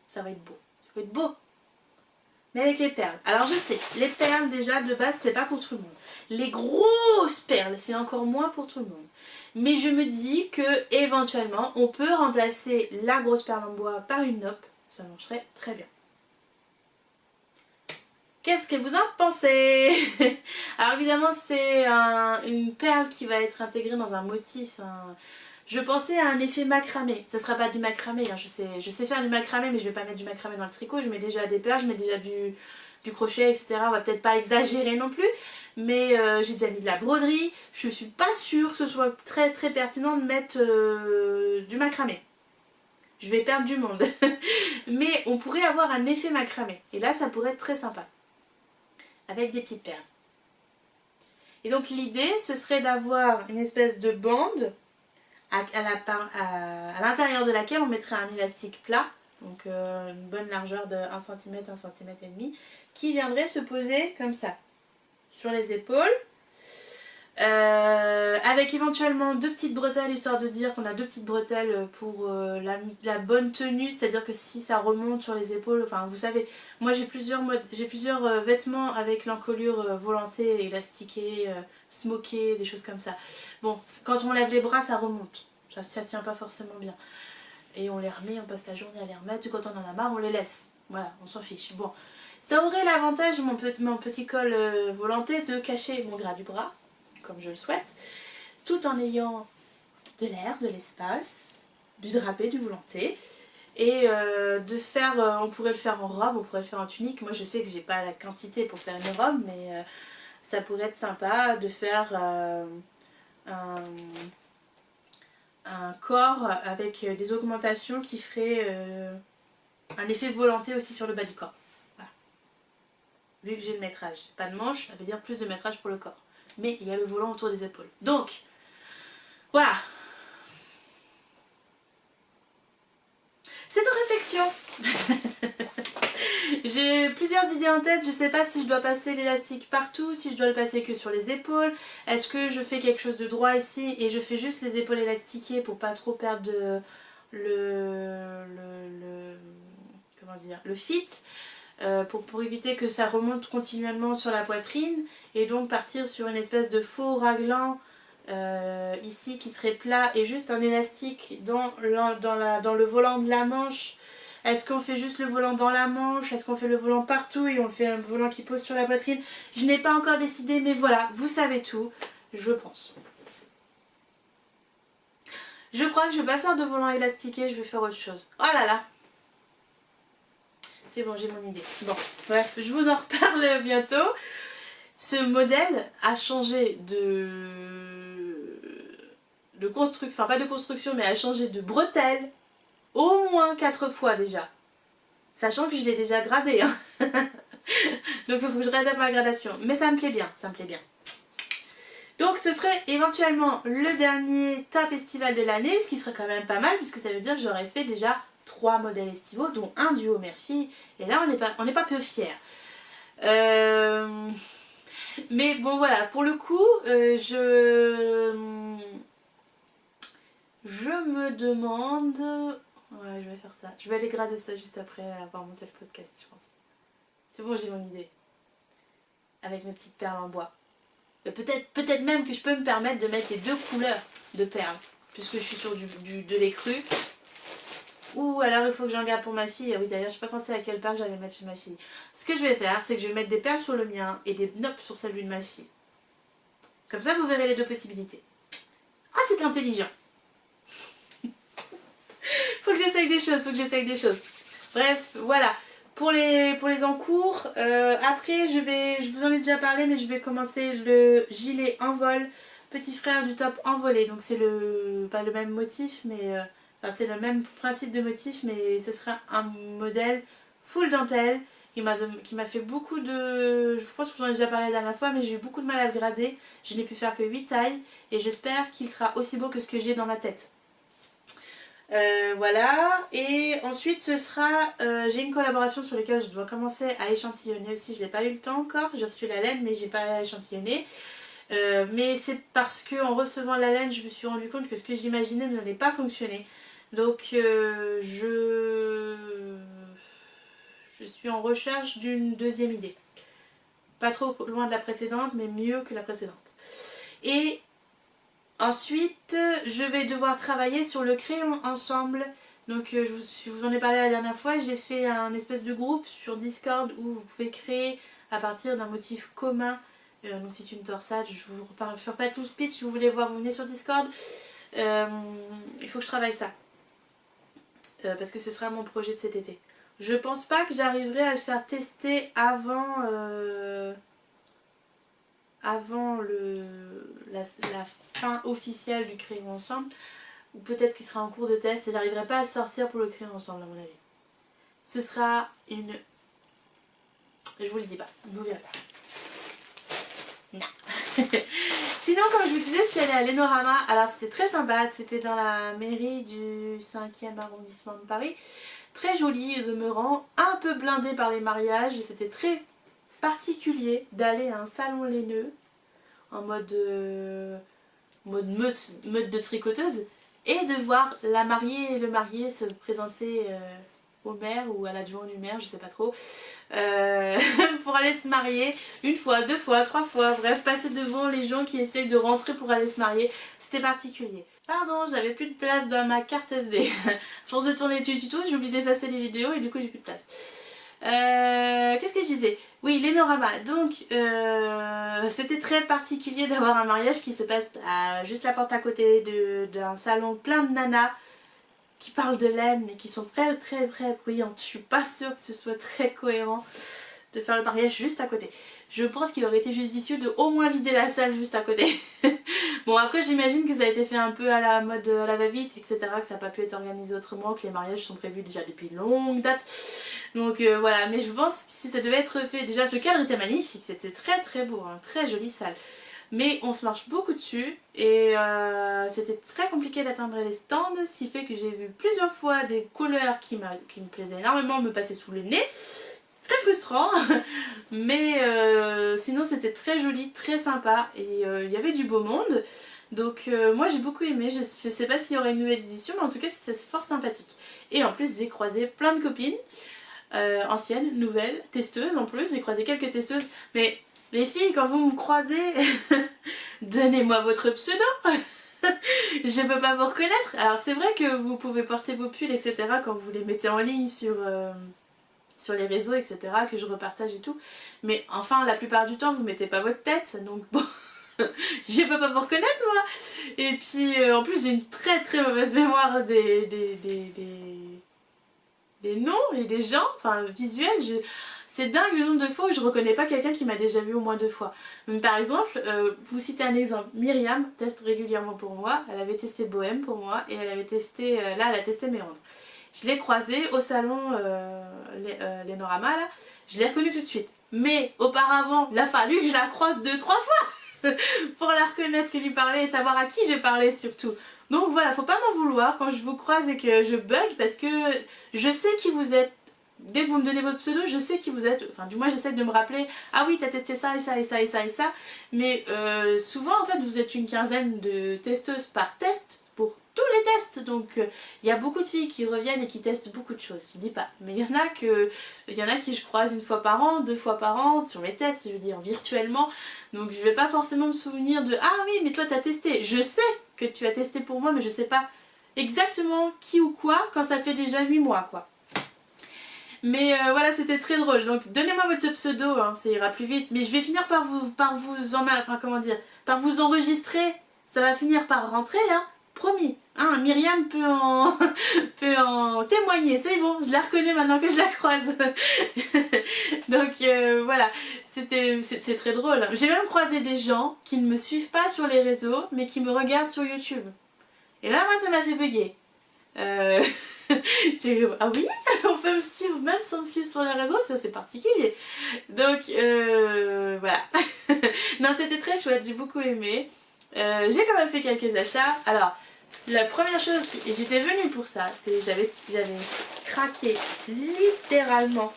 A: Ça va être beau. Ça va être beau. Mais avec les perles. Alors je sais, les perles déjà de base c'est pas pour tout le monde. Les grosses perles c'est encore moins pour tout le monde. Mais je me dis que éventuellement on peut remplacer la grosse perle en bois par une nope. Ça marcherait très bien. Qu'est-ce que vous en pensez? Alors évidemment c'est une perle qui va être intégrée dans un motif. Je pensais à un effet macramé. Ça sera pas du macramé, hein. Je sais faire du macramé mais je vais pas mettre du macramé dans le tricot. Je mets déjà des perles, je mets déjà du crochet, etc. On va peut-être pas exagérer non plus. Mais j'ai déjà mis de la broderie. Je suis pas sûre que ce soit très très pertinent de mettre du macramé. Je vais perdre du monde. Mais on pourrait avoir un effet macramé. Et là ça pourrait être très sympa. Avec des petites perles. Et donc l'idée ce serait d'avoir une espèce de bande à l'intérieur de laquelle on mettrait un élastique plat, donc une bonne largeur de 1 cm, 1 cm et demi, qui viendrait se poser comme ça, sur les épaules, avec éventuellement 2 petites bretelles, histoire de dire qu'on a 2 petites bretelles pour la bonne tenue, c'est-à-dire que si ça remonte sur les épaules, enfin vous savez, moi j'ai plusieurs vêtements avec l'encolure volantée, élastiquée, smokée, des choses comme ça. Bon, quand on lève les bras ça remonte, ça tient pas forcément bien. Et on les remet, on passe la journée à les remettre, quand on en a marre on les laisse, voilà, on s'en fiche. Bon, ça aurait l'avantage, mon petit col volanté, de cacher mon gras du bras, comme je le souhaite, tout en ayant de l'air, de l'espace, du drapé, du volanté, et de faire, on pourrait le faire en robe, on pourrait le faire en tunique. Moi je sais que j'ai pas la quantité pour faire une robe, mais ça pourrait être sympa de faire un corps avec des augmentations qui feraient un effet volanté aussi sur le bas du corps. Voilà. Vu que j'ai le métrage, pas de manche, ça veut dire plus de métrage pour le corps. Mais il y a le volant autour des épaules. Donc, voilà. C'est en réflexion. J'ai plusieurs idées en tête. Je sais pas si je dois passer l'élastique partout, si je dois le passer que sur les épaules. Est-ce que je fais quelque chose de droit ici et je fais juste les épaules élastiquées pour pas trop perdre comment dire, le fit. Pour éviter que ça remonte continuellement sur la poitrine et donc partir sur une espèce de faux raglan ici qui serait plat et juste un élastique dans le volant de la manche. Est-ce qu'on fait juste le volant dans la manche? Est-ce qu'on fait le volant partout et on fait un volant qui pose sur la poitrine? Je n'ai pas encore décidé, mais voilà, vous savez tout, je pense. Je crois que je vais pas faire de volant élastiqué, je vais faire autre chose. Oh là là! C'est bon, j'ai mon idée. Bon, bref, je vous en reparle bientôt. Ce modèle a changé de construction, enfin pas de construction, mais a changé de bretelles au moins 4 fois déjà. Sachant que je l'ai déjà gradé. Hein. Donc il faut que je réadapte ma gradation. Mais ça me plaît bien, ça me plaît bien. Donc ce serait éventuellement le dernier top estival de l'année, ce qui serait quand même pas mal, puisque ça veut dire que j'aurais fait déjà 3 modèles estivaux, dont un duo mère-fille. Et là on n'est pas peu fiers. Mais bon voilà, pour le coup, je me demande... Ouais, je vais faire ça. Je vais aller grader ça juste après avoir monté le podcast, je pense. C'est bon, j'ai mon idée. Avec mes petites perles en bois. Peut-être même que je peux me permettre de mettre les 2 couleurs de perles. puisque je suis sur de l'écru. Ou alors il faut que j'en garde pour ma fille. Ah oui, d'ailleurs, je n'ai pas pensé à quel pain j'allais mettre chez ma fille. Ce que je vais faire, c'est que je vais mettre des perles sur le mien et des nops sur celui de ma fille. Comme ça, vous verrez les deux possibilités. Ah, c'est intelligent. Faut que j'essaye des choses, Bref, voilà. Pour les encours, après, je vous en ai déjà parlé, mais je vais commencer le gilet en vol, petit frère du top envolé. Donc c'est pas le même motif, mais enfin, c'est le même principe de motif, mais ce sera un modèle full dentelle qui m'a fait beaucoup de... Je pense que je vous en ai déjà parlé la dernière fois, mais j'ai eu beaucoup de mal à le grader. Je n'ai pu faire que 8 tailles et j'espère qu'il sera aussi beau que ce que j'ai dans ma tête. Voilà, et ensuite ce sera, j'ai une collaboration sur laquelle je dois commencer à échantillonner aussi, je n'ai pas eu le temps encore, j'ai reçu la laine mais j'ai pas échantillonné, mais c'est parce que en recevant la laine je me suis rendu compte que ce que j'imaginais n'allait pas fonctionner, donc je suis en recherche d'une deuxième idée, pas trop loin de la précédente mais mieux que la précédente. Et ensuite, je vais devoir travailler sur le crayon ensemble. Donc, je vous en ai parlé la dernière fois. J'ai fait un espèce de groupe sur Discord où vous pouvez créer à partir d'un motif commun. Donc, c'est une torsade. Je ne vous ferai pas tout le speech. Si vous voulez voir, vous venez sur Discord. Il faut que je travaille ça. Parce que ce sera mon projet de cet été. Je pense pas que j'arriverai à le faire tester avant la fin officielle du crayon ensemble, ou peut-être qu'il sera en cours de test et j'arriverai pas à le sortir pour le crayon ensemble à mon avis. Ce sera une... Je vous le dis pas, vous verrez pas. Non. Sinon, comme je vous disais, je suis allée à l'Enorama, alors c'était très sympa, c'était dans la mairie du 5e arrondissement de Paris, très joli au demeurant, un peu blindé par les mariages, c'était très particulier d'aller à un salon laineux en mode meute de tricoteuse et de voir la mariée et le marié se présenter au maire ou à l'adjoint du maire, je sais pas trop, pour aller se marier une fois, 2 fois, 3 fois, bref, passer devant les gens qui essayent de rentrer pour aller se marier, c'était particulier. Pardon, j'avais plus de place dans ma carte SD. Force de tourner les tutos, j'ai oublié d'effacer les vidéos et du coup j'ai plus de place. Qu'est-ce que je disais? Oui, l'Enorama. Donc, c'était très particulier d'avoir un mariage qui se passe à juste la porte à côté d'un salon plein de nanas qui parlent de laine et qui sont très bruyantes. Je suis pas sûre que ce soit très cohérent de faire le mariage juste à côté. Je pense qu'il aurait été judicieux de au moins vider la salle juste à côté. Bon, après j'imagine que ça a été fait un peu à la mode, à la va-vite, etc. Que ça n'a pas pu être organisé autrement, que les mariages sont prévus déjà depuis longue date. Donc voilà, mais je pense que si ça devait être fait, déjà ce cadre était magnifique, c'était très beau, hein, très jolie salle. Mais on se marche beaucoup dessus et c'était très compliqué d'atteindre les stands, ce qui fait que j'ai vu plusieurs fois des couleurs qui me plaisaient énormément me passer sous le nez. Très frustrant, mais sinon c'était très joli, très sympa et il y avait du beau monde. Donc moi j'ai beaucoup aimé, je sais pas s'il y aura une nouvelle édition, mais en tout cas c'était fort sympathique. Et en plus j'ai croisé plein de copines, anciennes, nouvelles, testeuses en plus, j'ai croisé quelques testeuses, mais les filles quand vous me croisez, donnez-moi votre pseudo. Je peux pas vous reconnaître. Alors c'est vrai que vous pouvez porter vos pulls etc quand vous les mettez en ligne sur les réseaux etc que je repartage et tout, mais enfin la plupart du temps vous mettez pas votre tête, donc bon je peux pas vous reconnaître moi. Et puis en plus j'ai une très mauvaise mémoire des noms et des gens, enfin visuels. C'est dingue le nombre de fois où je reconnais pas quelqu'un qui m'a déjà vu au moins 2 fois. Donc, par exemple, vous citez un exemple, Myriam teste régulièrement pour moi, elle avait testé Bohème pour moi et elle avait testé, là elle a testé Méandre. Je l'ai croisée au salon l'Enorama là, je l'ai reconnue tout de suite. Mais auparavant, il a fallu que je la croise 2-3 fois pour la reconnaître et lui parler et savoir à qui je parlais surtout. Donc voilà, faut pas m'en vouloir quand je vous croise et que je bug parce que je sais qui vous êtes. Dès que vous me donnez votre pseudo, je sais qui vous êtes, enfin du moins j'essaie de me rappeler, ah oui t'as testé ça et ça et ça et ça et ça, mais souvent en fait vous êtes une quinzaine de testeuses par test pour tous les tests, donc il y a beaucoup de filles qui reviennent et qui testent beaucoup de choses, je dis pas, mais il y en a qui je croise 1 fois par an, 2 fois par an sur mes tests, je veux dire virtuellement, donc je vais pas forcément me souvenir de ah oui mais toi t'as testé, je sais que tu as testé pour moi, mais je sais pas exactement qui ou quoi quand ça fait déjà 8 mois quoi. Mais voilà, c'était très drôle. Donc donnez-moi votre pseudo, hein, ça ira plus vite. Mais je vais finir par vous enregistrer. Ça va finir par rentrer, hein. Promis. Hein, Myriam peut en, peut en témoigner. C'est bon, je la reconnais maintenant que je la croise. Donc voilà, c'est très drôle. J'ai même croisé des gens qui ne me suivent pas sur les réseaux, mais qui me regardent sur YouTube. Et là, moi, ça m'a fait bugger. Ah oui, on peut me suivre même sans me suivre sur les réseaux, ça c'est particulier. Donc voilà. Non, c'était très chouette, j'ai beaucoup aimé. J'ai quand même fait quelques achats. Alors, la première chose, et j'étais venue pour ça, c'est j'avais craqué littéralement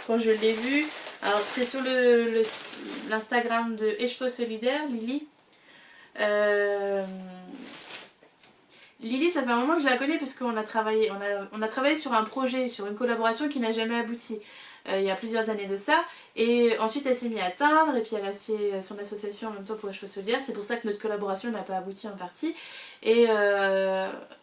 A: quand je l'ai vu. Alors c'est sur l'Instagram de Écheveau Solidaire, Lily. Lily, ça fait un moment que je la connais parce qu'on a travaillé, on a travaillé sur un projet, sur une collaboration qui n'a jamais abouti il y a plusieurs années de ça. Et ensuite elle s'est mise à teindre et puis elle a fait son association en même temps pour Écheveau Solidaire. C'est pour ça que notre collaboration n'a pas abouti en partie. Et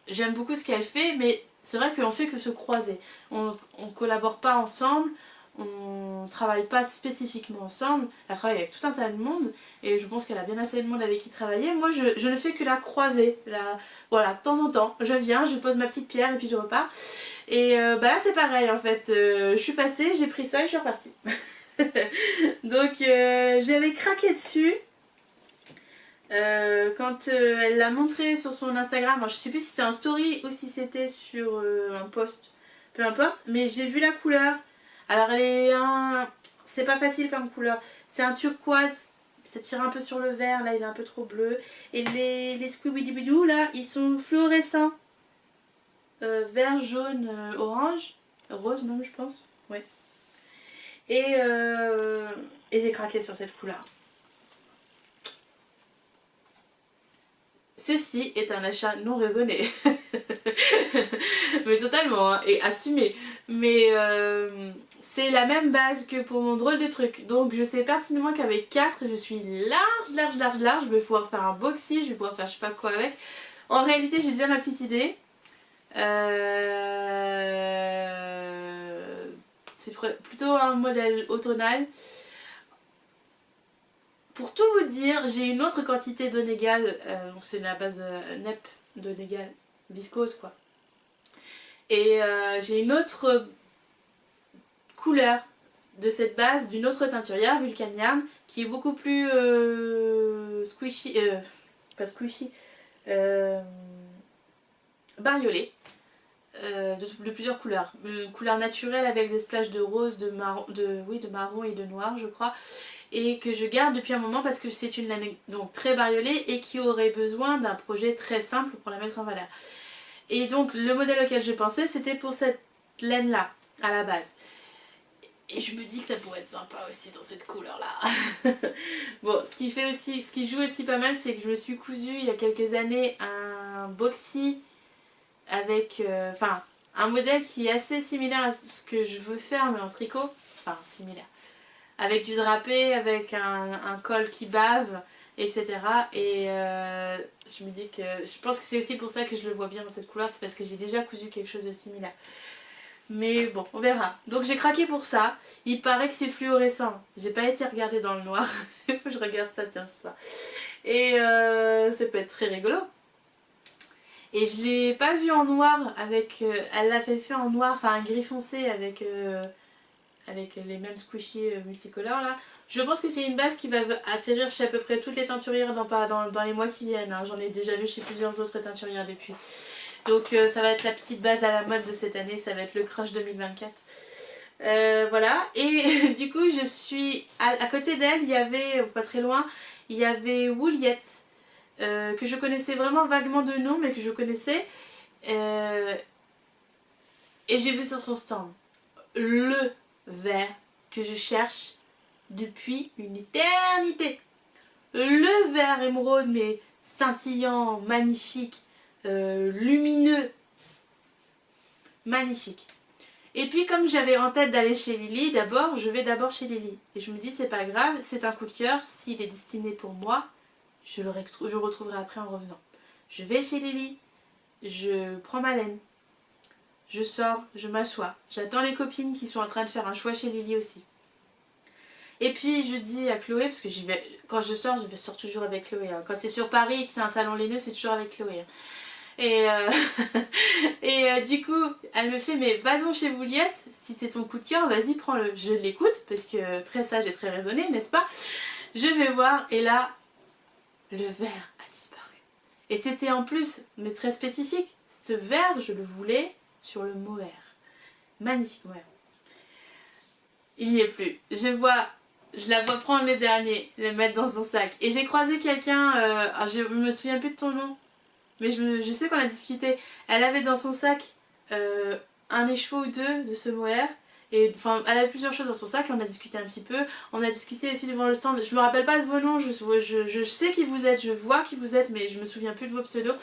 A: j'aime beaucoup ce qu'elle fait, mais c'est vrai qu'on fait que se croiser. On collabore pas ensemble. On travaille pas spécifiquement ensemble, elle travaille avec tout un tas de monde et je pense qu'elle a bien assez de monde avec qui travailler. Moi je ne fais que la croiser, voilà, de temps en temps, je viens, je pose ma petite pierre et puis je repars. Et bah là c'est pareil en fait, je suis passée, j'ai pris ça et je suis repartie. Donc j'avais craqué dessus. Quand elle l'a montré sur son Instagram, alors je sais plus si c'est un story ou si c'était sur un post, peu importe, mais j'ai vu la couleur. Alors c'est pas facile comme couleur, c'est un turquoise, ça tire un peu sur le vert, là il est un peu trop bleu. Et les squibidibidou là, ils sont fluorescents, vert, jaune, orange, rose même je pense, ouais. Et j'ai craqué sur cette couleur. Ceci est un achat non raisonné. Mais totalement, hein, et assumé. Mais c'est la même base que pour mon drôle de truc. Donc je sais pertinemment qu'avec 4, je suis large. Je vais pouvoir faire un boxy, je vais pouvoir faire je sais pas quoi avec. En réalité, j'ai déjà ma petite idée. C'est plutôt un modèle automnal. Pour tout vous dire, j'ai une autre quantité d'Onégal, c'est la base NEP d'Onégal, viscose quoi. Et j'ai une autre couleur de cette base d'une autre teinturière, Vulcanium, qui est beaucoup plus squishy, pas squishy, bariolée, de plusieurs couleurs. Une couleur naturelle avec des splashes de rose, de marron, de marron et de noir je crois. Et que je garde depuis un moment parce que c'est une laine donc très bariolée et qui aurait besoin d'un projet très simple pour la mettre en valeur. Et donc le modèle auquel je pensais c'était pour cette laine là à la base. Et je me dis que ça pourrait être sympa aussi dans cette couleur là. Bon, ce qui joue aussi pas mal, c'est que je me suis cousu il y a quelques années un boxy avec un modèle qui est assez similaire à ce que je veux faire mais en tricot, enfin similaire, avec du drapé, avec un col qui bave, etc. Et je me dis que je pense que c'est aussi pour ça que je le vois bien dans cette couleur, c'est parce que j'ai déjà cousu quelque chose de similaire. Mais bon, on verra. Donc j'ai craqué pour ça. Il paraît que c'est fluorescent. J'ai pas été regarder dans le noir. Il faut que je regarde ça tiens ce soir. Et ça peut être très rigolo. Et je l'ai pas vu en noir avec... elle l'avait fait en noir, enfin un gris foncé avec les mêmes squishy multicolores là. Je pense que c'est une base qui va atterrir chez à peu près toutes les teinturières dans les mois qui viennent. Hein. J'en ai déjà vu chez plusieurs autres teinturières depuis. Donc ça va être la petite base à la mode de cette année, ça va être le crush 2024. Voilà, et du coup je suis à côté d'elle, il y avait, pas très loin, il y avait Woolyet, que je connaissais vraiment vaguement de nom, mais que je connaissais. Et j'ai vu sur son stand le vert que je cherche depuis une éternité. Le vert émeraude, mais scintillant, magnifique, lumineux, magnifique. Et puis comme j'avais en tête d'aller chez Lily, je vais d'abord chez Lily. Et je me dis c'est pas grave, c'est un coup de cœur, s'il est destiné pour moi, je le retrouverai après en revenant. Je vais chez Lily, je prends ma laine, je sors, je m'assois, j'attends les copines qui sont en train de faire un choix chez Lily aussi. Et puis je dis à Chloé, parce que j'y vais, quand je sors toujours avec Chloé. Hein. Quand c'est sur Paris et que c'est un salon laineux, c'est toujours avec Chloé. Hein. Et, du coup, elle me fait, mais va donc chez Bouliette, si c'est ton coup de cœur, vas-y, prends-le. Je l'écoute, parce que très sage et très raisonné, n'est-ce pas? Je vais voir, et là, le verre a disparu. Et c'était en plus, mais très spécifique, ce verre, je le voulais sur le mohair. Magnifique mohair. Il n'y est plus. Je la vois prendre les derniers, les mettre dans son sac. Et j'ai croisé quelqu'un, je me souviens plus de ton nom, mais je sais qu'on a discuté. Elle avait dans son sac un écheveau ou deux de ce mohair. Et enfin, elle avait plusieurs choses dans son sac et on a discuté un petit peu. On a discuté aussi devant le stand. Je me rappelle pas de vos noms, je sais qui vous êtes, je vois qui vous êtes, mais je me souviens plus de vos pseudos.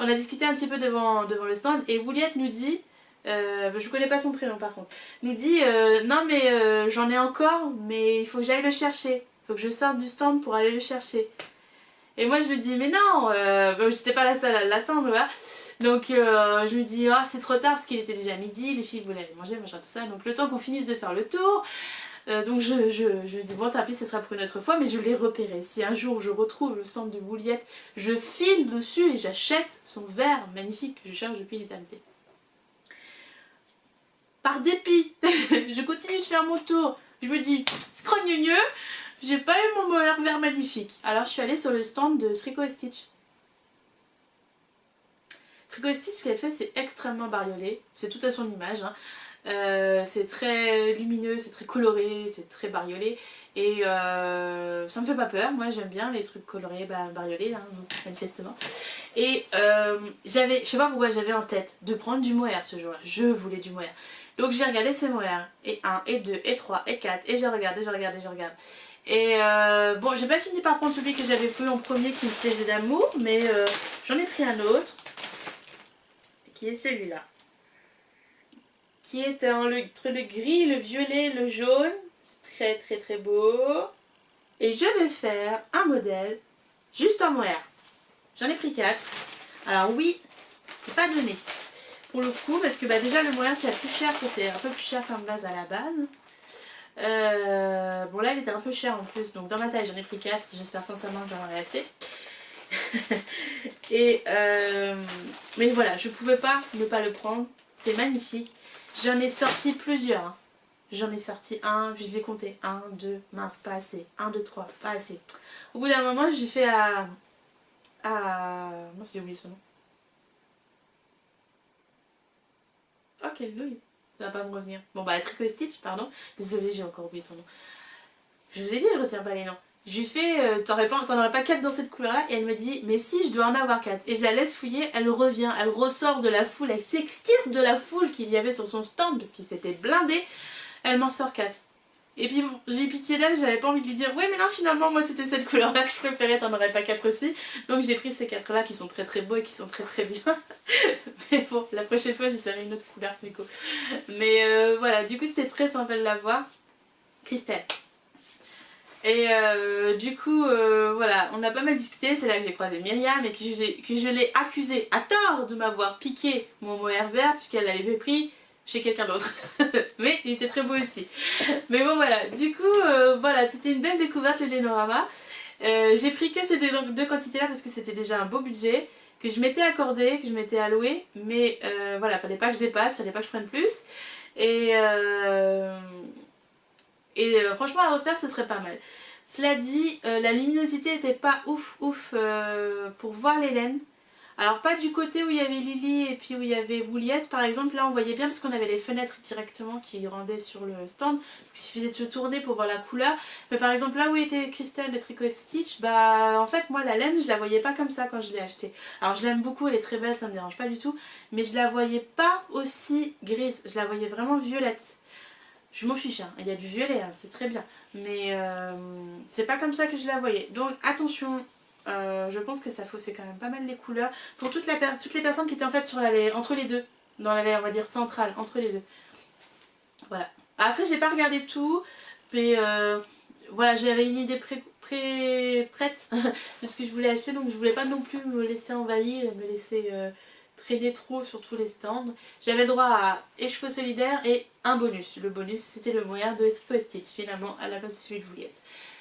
A: On a discuté un petit peu devant le stand et Wouliette nous dit, je connais pas son prénom par contre, nous dit non mais j'en ai encore, mais il faut que j'aille le chercher. Il faut que je sorte du stand pour aller le chercher. Et moi je me dis mais non, j'étais pas la seule à l'attendre là. Donc je me dis ah c'est trop tard parce qu'il était déjà midi, les filles voulaient aller manger, machin tout ça. Donc le temps qu'on finisse de faire le tour, donc je me dis bon tant pis ce sera pour une autre fois, mais je l'ai repéré. Si un jour je retrouve le stand de Bouliette, je file dessus et j'achète son verre magnifique que je cherche depuis l'éternité. Par dépit, je continue de faire mon tour. Je me dis scrogneux, j'ai pas eu mon mohair vert magnifique. Alors je suis allée sur le stand de Tricot & Stitch. Tricot & Stitch, ce qu'elle fait, c'est extrêmement bariolé. C'est tout à son image. Hein. C'est très lumineux, c'est très coloré, c'est très bariolé. Et ça me fait pas peur. Moi, j'aime bien les trucs colorés, bariolés, là, manifestement. Et je sais pas pourquoi j'avais en tête de prendre du mohair ce jour-là. Je voulais du mohair. Donc j'ai regardé ces mohairs. Et 1, et 2, et 3, et 4. Et je regarde, et je regarde, et je regarde. Et bon, j'ai pas fini par prendre celui que j'avais pris en premier qui me plaisait d'amour. Mais j'en ai pris un autre. Qui est celui-là. Qui est entre le gris, le violet, le jaune. C'est très très très beau. Et je vais faire un modèle juste en mohair. J'en ai pris 4. Alors oui, c'est pas donné. Pour le coup, parce que déjà le mohair c'est plus cher, c'est un peu plus cher qu'en base à la base. Bon là il était un peu cher en plus, donc dans ma taille j'en ai pris 4. J'espère sincèrement que j'en aurai assez. Et mais voilà, je pouvais pas ne pas le prendre. C'était magnifique. J'en ai sorti plusieurs. Hein. J'en ai sorti un, je les ai comptés. 1, 2, mince, pas assez. 1, 2, 3, pas assez. Au bout d'un moment, j'ai fait à... Moi, j'ai oublié son nom. Oh, quelle nouille. Ça va pas me revenir. Bon, Tricot & Stitch, pardon. Désolée, j'ai encore oublié ton nom. Je vous ai dit, je retiens pas les noms. Je lui fais, t'en aurais pas 4 dans cette couleur-là? Et elle me dit, mais si, je dois en avoir 4. Et je la laisse fouiller, elle revient, elle ressort de la foule, elle s'extirpe de la foule qu'il y avait sur son stand, parce qu'il s'était blindé. Elle m'en sort 4. Et puis bon, j'ai eu pitié d'elle, j'avais pas envie de lui dire, oui mais non finalement moi c'était cette couleur-là que je préférais, t'en aurais pas 4 aussi. Donc j'ai pris ces 4-là qui sont très très beaux et qui sont très très bien. Mais bon, la prochaine fois j'essaierai une autre couleur du coup. Mais voilà, du coup c'était très sympa de la voir. Christelle. Et du coup, voilà, on a pas mal discuté, c'est là que j'ai croisé Myriam et que je l'ai accusée à tort de m'avoir piqué mon mohair vert puisqu'elle l'avait pris chez quelqu'un d'autre. Mais il était très beau aussi. Mais bon voilà, du coup, voilà, c'était une belle découverte le Lénorama. J'ai pris que ces deux quantités-là parce que c'était déjà un beau budget que je m'étais accordé, que je m'étais alloué. Mais voilà, fallait pas que je dépasse, fallait pas que je prenne plus. Et franchement à refaire ce serait pas mal. Cela dit, la luminosité n'était pas ouf pour voir les laines. Alors pas du côté où il y avait Lily et puis où il y avait Bouliette par exemple, là on voyait bien parce qu'on avait les fenêtres directement qui rendaient sur le stand. Donc, il suffisait de se tourner pour voir la couleur. Mais par exemple là où était Christelle de Tricot & Stitch, en fait moi la laine je la voyais pas comme ça quand je l'ai achetée. Alors je l'aime beaucoup, elle est très belle, ça me dérange pas du tout. Mais je la voyais pas aussi grise, je la voyais vraiment violette. Je m'en fiche, hein. Il y a du violet, hein, c'est très bien. Mais c'est pas comme ça que je la voyais. Donc attention, je pense que ça faussait quand même pas mal les couleurs. Pour toutes les personnes qui étaient en fait sur l'allée, entre les deux. Dans l'allée, on va dire centrale, entre les deux. Voilà. Après, j'ai pas regardé tout. Mais voilà, j'avais une idée prête de ce que je voulais acheter, donc je voulais pas non plus me laisser envahir et me laisser traîner trop sur tous les stands. J'avais droit à écheveau solidaire et un bonus. Le bonus, c'était le moyen de Stitch finalement à la place de celui de Juliette.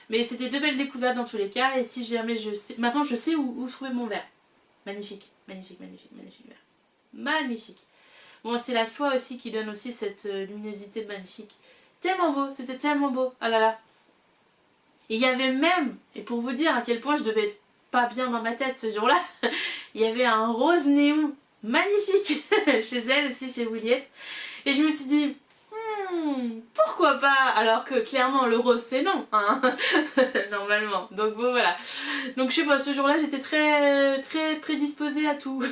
A: Mais c'était deux belles découvertes dans tous les cas, et si jamais je sais... Maintenant je sais où trouver mon verre. Magnifique, magnifique, magnifique, magnifique verre. Magnifique. Bon, c'est la soie aussi qui donne aussi cette luminosité magnifique. Tellement beau, c'était tellement beau. Oh là là. Et il y avait même, et pour vous dire à quel point je devais être pas bien dans ma tête ce jour-là, il y avait un rose néon magnifique chez elle aussi, chez Juliette. Et je me suis dit, pourquoi pas? Alors que clairement le rose c'est non, hein. Normalement. Donc bon voilà. Donc je sais pas, ce jour-là j'étais très prédisposée à tout.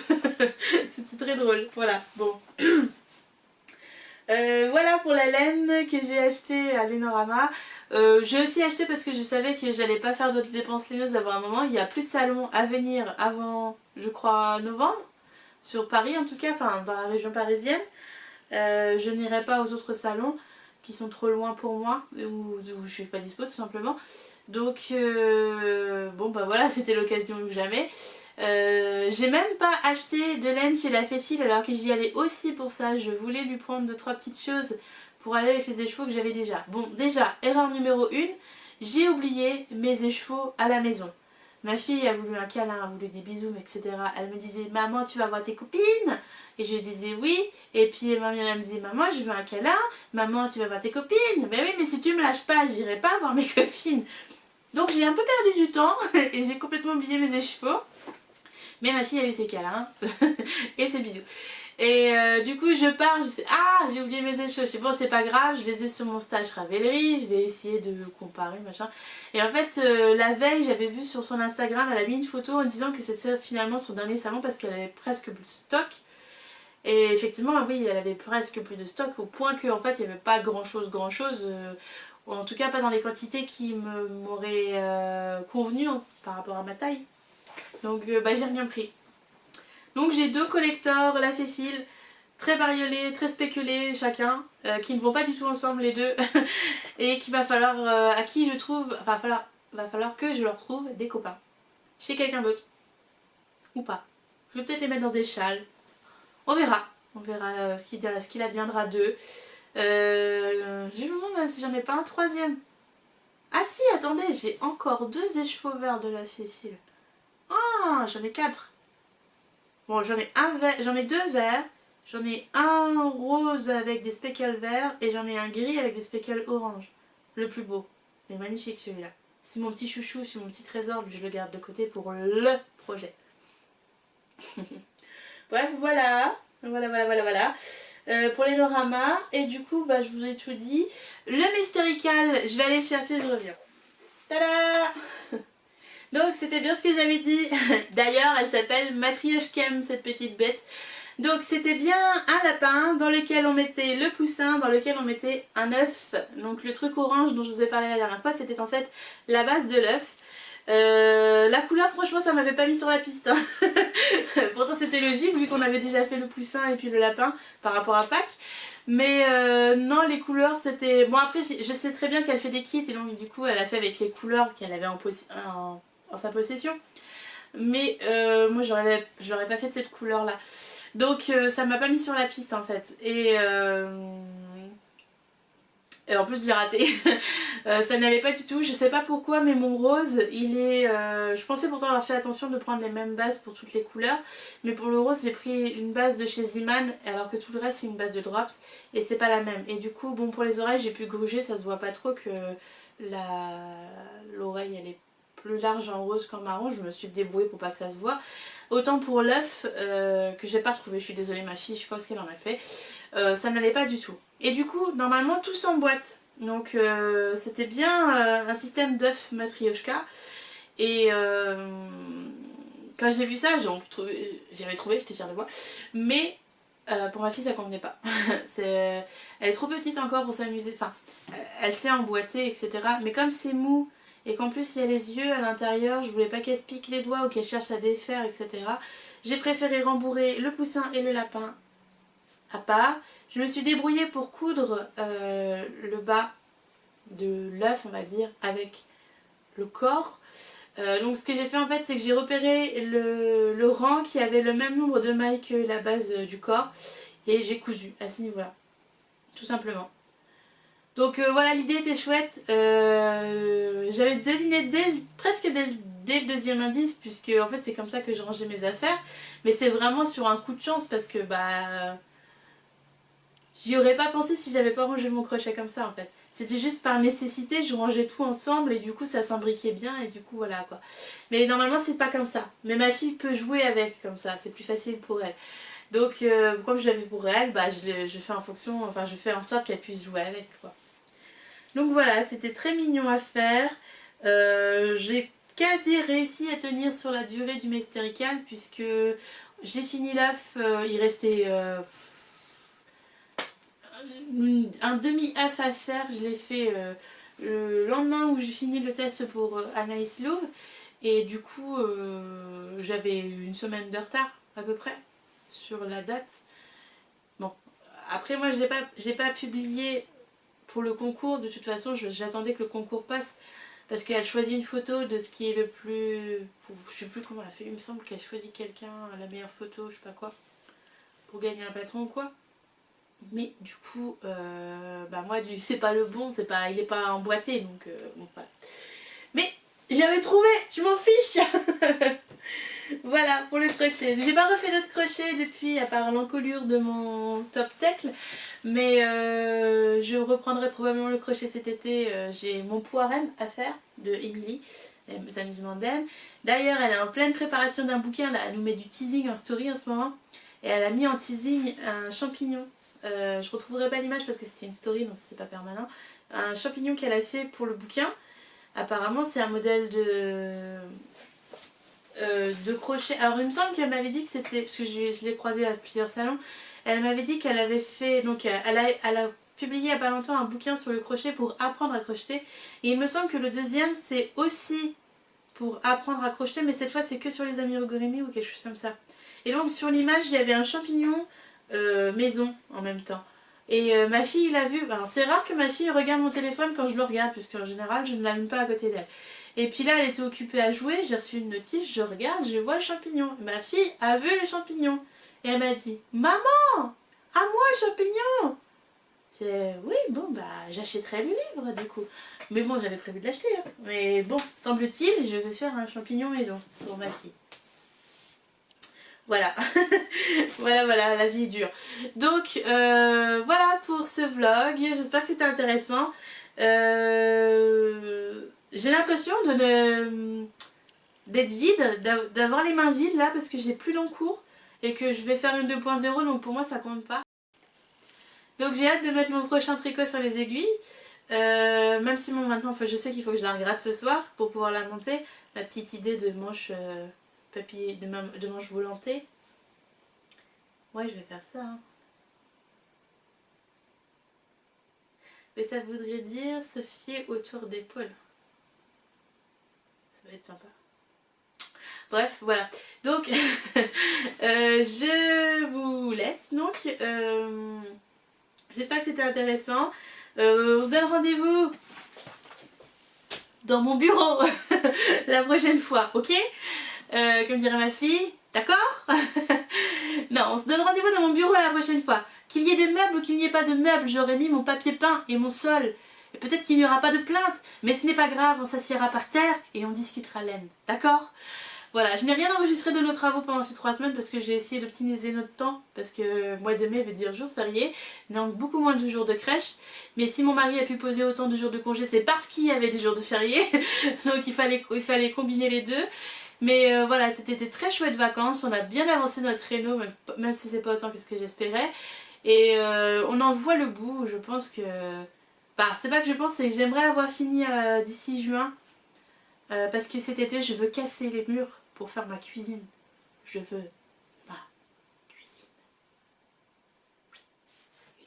A: C'était très drôle. Voilà, bon. Voilà pour la laine que j'ai achetée à Lenorama. J'ai aussi acheté parce que je savais que j'allais pas faire d'autres dépenses laineuses avant un moment. Il n'y a plus de salon à venir avant, je crois, novembre. Sur Paris en tout cas, enfin dans la région parisienne. Je n'irai pas aux autres salons qui sont trop loin pour moi, ou je suis pas dispo tout simplement. Donc bon bah voilà, c'était l'occasion ou jamais. J'ai même pas acheté de laine chez la Féfile alors que j'y allais aussi pour ça. Je voulais lui prendre 2-3 petites choses pour aller avec les écheveaux que j'avais déjà. Bon, déjà, erreur numéro 1, j'ai oublié mes écheveaux à la maison. Ma fille a voulu un câlin, a voulu des bisous, etc. Elle me disait, maman, tu vas voir tes copines? Et je disais oui. Et puis ma mère elle me disait, maman, je veux un câlin. Maman, tu vas voir tes copines? Ben oui, mais si tu me lâches pas, j'irai pas voir mes copines. Donc j'ai un peu perdu du temps et j'ai complètement oublié mes écheveaux. Mais ma fille a eu ses câlins et ses bisous. Et du coup je pars, je sais, ah j'ai oublié mes écheveaux, je sais bon c'est pas grave, je les ai sur mon stage Ravelry, je vais essayer de comparer machin. Et en fait la veille j'avais vu sur son Instagram, elle a mis une photo en disant que c'était finalement son dernier salon parce qu'elle avait presque plus de stock. Et effectivement oui elle avait presque plus de stock au point qu'en fait il n'y avait pas grand chose ou en tout cas pas dans les quantités qui m'auraient convenu par rapport à ma taille. Donc bah, j'ai rien pris. Donc j'ai deux collectors, la Féfile, très bariolés, très spéculés chacun, qui ne vont pas du tout ensemble les deux. Et qu'il va falloir, à qui je trouve, va falloir que je leur trouve des copains. Chez quelqu'un d'autre. Ou pas. Je vais peut-être les mettre dans des châles. On verra. On verra ce qu'il adviendra d'eux. Je me demande même si j'en ai pas un troisième. Ah si, attendez, j'ai encore deux écheveaux verts de la Féfile. Ah, j'en ai 4. Bon, j'en ai deux verts, j'en ai un rose avec des speckles verts et j'en ai un gris avec des speckles orange. Le plus beau. Il est magnifique celui-là. C'est mon petit chouchou, c'est mon petit trésor, je le garde de côté pour le projet. Bref, voilà. Voilà. Pour les Norama, et du coup, bah, je vous ai tout dit. Le Mystérical, je vais aller le chercher, je reviens. Tada! Donc c'était bien ce que j'avais dit. D'ailleurs elle s'appelle Matryoshkem cette petite bête. Donc c'était bien un lapin dans lequel on mettait le poussin, dans lequel on mettait un œuf. Donc le truc orange dont je vous ai parlé la dernière fois c'était en fait la base de l'œuf. La couleur franchement ça m'avait pas mis sur la piste hein. Pourtant c'était logique vu qu'on avait déjà fait le poussin et puis le lapin par rapport à Pâques. Mais non les couleurs c'était... Bon après je sais très bien qu'elle fait des kits et donc du coup elle a fait avec les couleurs qu'elle avait en sa possession. Mais moi j'aurais pas fait de cette couleur là. Donc ça m'a pas mis sur la piste en fait. Et en plus je l'ai raté. Ça n'allait pas du tout, je sais pas pourquoi mais mon rose il est... je pensais pourtant avoir fait attention de prendre les mêmes bases pour toutes les couleurs. Mais pour le rose j'ai pris une base de chez Zeeman alors que tout le reste c'est une base de Drops. Et c'est pas la même. Et du coup bon pour les oreilles j'ai pu gruger, ça se voit pas trop que l'oreille elle est plus large en rose qu'en marron, je me suis débrouillée pour pas que ça se voit. Autant pour l'œuf que j'ai pas retrouvé, je suis désolée ma fille, je sais pas ce qu'elle en a fait. Ça n'allait pas du tout. Et du coup normalement tout s'emboîte. Donc c'était bien un système d'œuf matryoshka. Et quand j'ai vu ça, j'avais trouvé, j'étais fière de moi. Mais pour ma fille ça convenait pas. Elle est trop petite encore pour s'amuser. Enfin, elle sait emboîter, etc. Mais comme c'est mou et qu'en plus il y a les yeux à l'intérieur, je voulais pas qu'elle se pique les doigts ou qu'elle cherche à défaire, etc. J'ai préféré rembourrer le poussin et le lapin à part. Je me suis débrouillée pour coudre le bas de l'œuf, on va dire, avec le corps. Donc ce que j'ai fait en fait, c'est que j'ai repéré le rang qui avait le même nombre de mailles que la base du corps et j'ai cousu à ce niveau-là, tout simplement. Donc voilà, l'idée était chouette. J'avais deviné presque dès le deuxième indice, puisque en fait c'est comme ça que je rangeais mes affaires, mais c'est vraiment sur un coup de chance parce que j'y aurais pas pensé si j'avais pas rangé mon crochet comme ça en fait. C'était juste par nécessité, je rangeais tout ensemble et du coup ça s'imbriquait bien et du coup voilà quoi. Mais normalement c'est pas comme ça. Mais ma fille peut jouer avec comme ça, c'est plus facile pour elle. Donc comme je l'avais pour elle, je fais en fonction, enfin je fais en sorte qu'elle puisse jouer avec quoi. Donc voilà, c'était très mignon à faire. J'ai quasi réussi à tenir sur la durée du Mystérical puisque j'ai fini l'œuf, il restait un demi-œuf à faire. Je l'ai fait le lendemain où j'ai fini le test pour Anaïs Louvre et du coup j'avais une semaine de retard à peu près sur la date. Bon, après moi j'ai pas publié pour le concours, de toute façon j'attendais que le concours passe parce qu'elle choisit une photo de ce qui est le plus... Je sais plus comment elle a fait, il me semble qu'elle choisit quelqu'un, la meilleure photo, je sais pas quoi, pour gagner un patron ou quoi. Mais du coup, moi c'est pas le bon, il est pas emboîté, donc bon voilà. Mais j'avais trouvé, je m'en fiche. Voilà pour le crochet. J'ai pas refait d'autres crochets depuis, à part l'encolure de mon top tecle. Mais je reprendrai probablement le crochet cet été. J'ai mon poirème à faire de Émilie, mes amusements d'Em. D'ailleurs, elle est en pleine préparation d'un bouquin. Là, elle nous met du teasing en story en ce moment. Et elle a mis en teasing un champignon. Je retrouverai pas l'image parce que c'était une story, donc c'est pas permanent. Un champignon qu'elle a fait pour le bouquin. Apparemment, c'est un modèle de crochet. Alors il me semble qu'elle m'avait dit que c'était, parce que je l'ai croisée à plusieurs salons, elle m'avait dit qu'elle avait fait, donc elle a publié il n'y a pas longtemps un bouquin sur le crochet pour apprendre à crocheter. Et il me semble que le deuxième c'est aussi pour apprendre à crocheter, mais cette fois c'est que sur les amigurumi ou quelque chose comme ça. Et donc sur l'image il y avait un champignon maison en même temps. Et ma fille l'a vu. Alors c'est rare que ma fille regarde mon téléphone quand je le regarde, puisque en général je ne l'allume pas à côté d'elle. Et puis là elle était occupée à jouer, j'ai reçu une notice, je regarde, je vois le champignon. Ma fille a vu le champignon. Et elle m'a dit: Maman, à moi le champignon. J'ai oui bon j'achèterai le livre du coup. Mais bon j'avais prévu de l'acheter. Hein. Mais bon, semble-t-il, je vais faire un champignon maison pour ma fille. Voilà, voilà, la vie est dure. Donc voilà pour ce vlog, j'espère que c'était intéressant. J'ai l'impression d'être vide, d'avoir les mains vides là parce que j'ai plus d'encours et que je vais faire une 2.0, donc pour moi ça compte pas. Donc j'ai hâte de mettre mon prochain tricot sur les aiguilles. Même si bon, maintenant je sais qu'il faut que je la regrette ce soir pour pouvoir la monter. Ma petite idée de manche papier, de manche volantée. Ouais, je vais faire ça. Hein. Mais ça voudrait dire se fier autour d'épaule. Ça va être sympa. Bref, voilà. Donc, je vous laisse. Donc, j'espère que c'était intéressant. On se donne rendez-vous dans mon bureau la prochaine fois, ok? Comme dirait ma fille, d'accord? Non, on se donne rendez-vous dans mon bureau la prochaine fois. Qu'il y ait des meubles ou qu'il n'y ait pas de meubles, j'aurai mis mon papier peint et mon sol. Et peut-être qu'il n'y aura pas de plainte, mais ce n'est pas grave, on s'assiera par terre et on discutera laine, d'accord? Voilà, je n'ai rien enregistré de nos travaux pendant ces 3 semaines parce que j'ai essayé d'optimiser notre temps, parce que mois de mai veut dire jour férié, donc beaucoup moins de jours de crèche. Mais si mon mari a pu poser autant de jours de congé, c'est parce qu'il y avait des jours de férié, donc il fallait combiner les deux. Mais voilà, c'était des très chouettes vacances, on a bien avancé notre réno, même si c'est pas autant que ce que j'espérais. Et on en voit le bout, je pense que... c'est pas que je pense, c'est que j'aimerais avoir fini d'ici juin. Parce que cet été, je veux casser les murs pour faire ma cuisine. Je veux ma cuisine. Oui,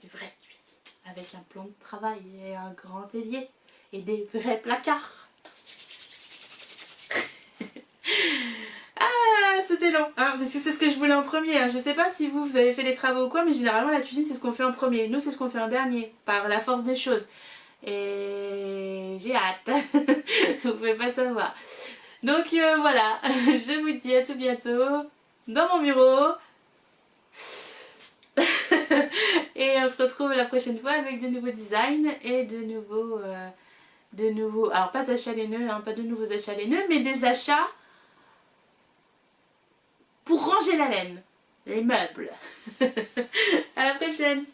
A: une vraie cuisine. Avec un plan de travail et un grand évier. Et des vrais placards. Ah, c'était long, hein, parce que c'est ce que je voulais en premier. Hein. Je sais pas si vous avez fait les travaux ou quoi, mais généralement la cuisine c'est ce qu'on fait en premier. Nous c'est ce qu'on fait en dernier, par la force des choses. et j'ai hâte. Vous pouvez pas savoir. Donc voilà, je vous dis à tout bientôt dans mon bureau. Et on se retrouve la prochaine fois avec de nouveaux designs et de nouveaux... alors pas achats laineux, hein, pas de nouveaux achats laineux, mais des achats pour ranger la laine, les meubles. À la prochaine.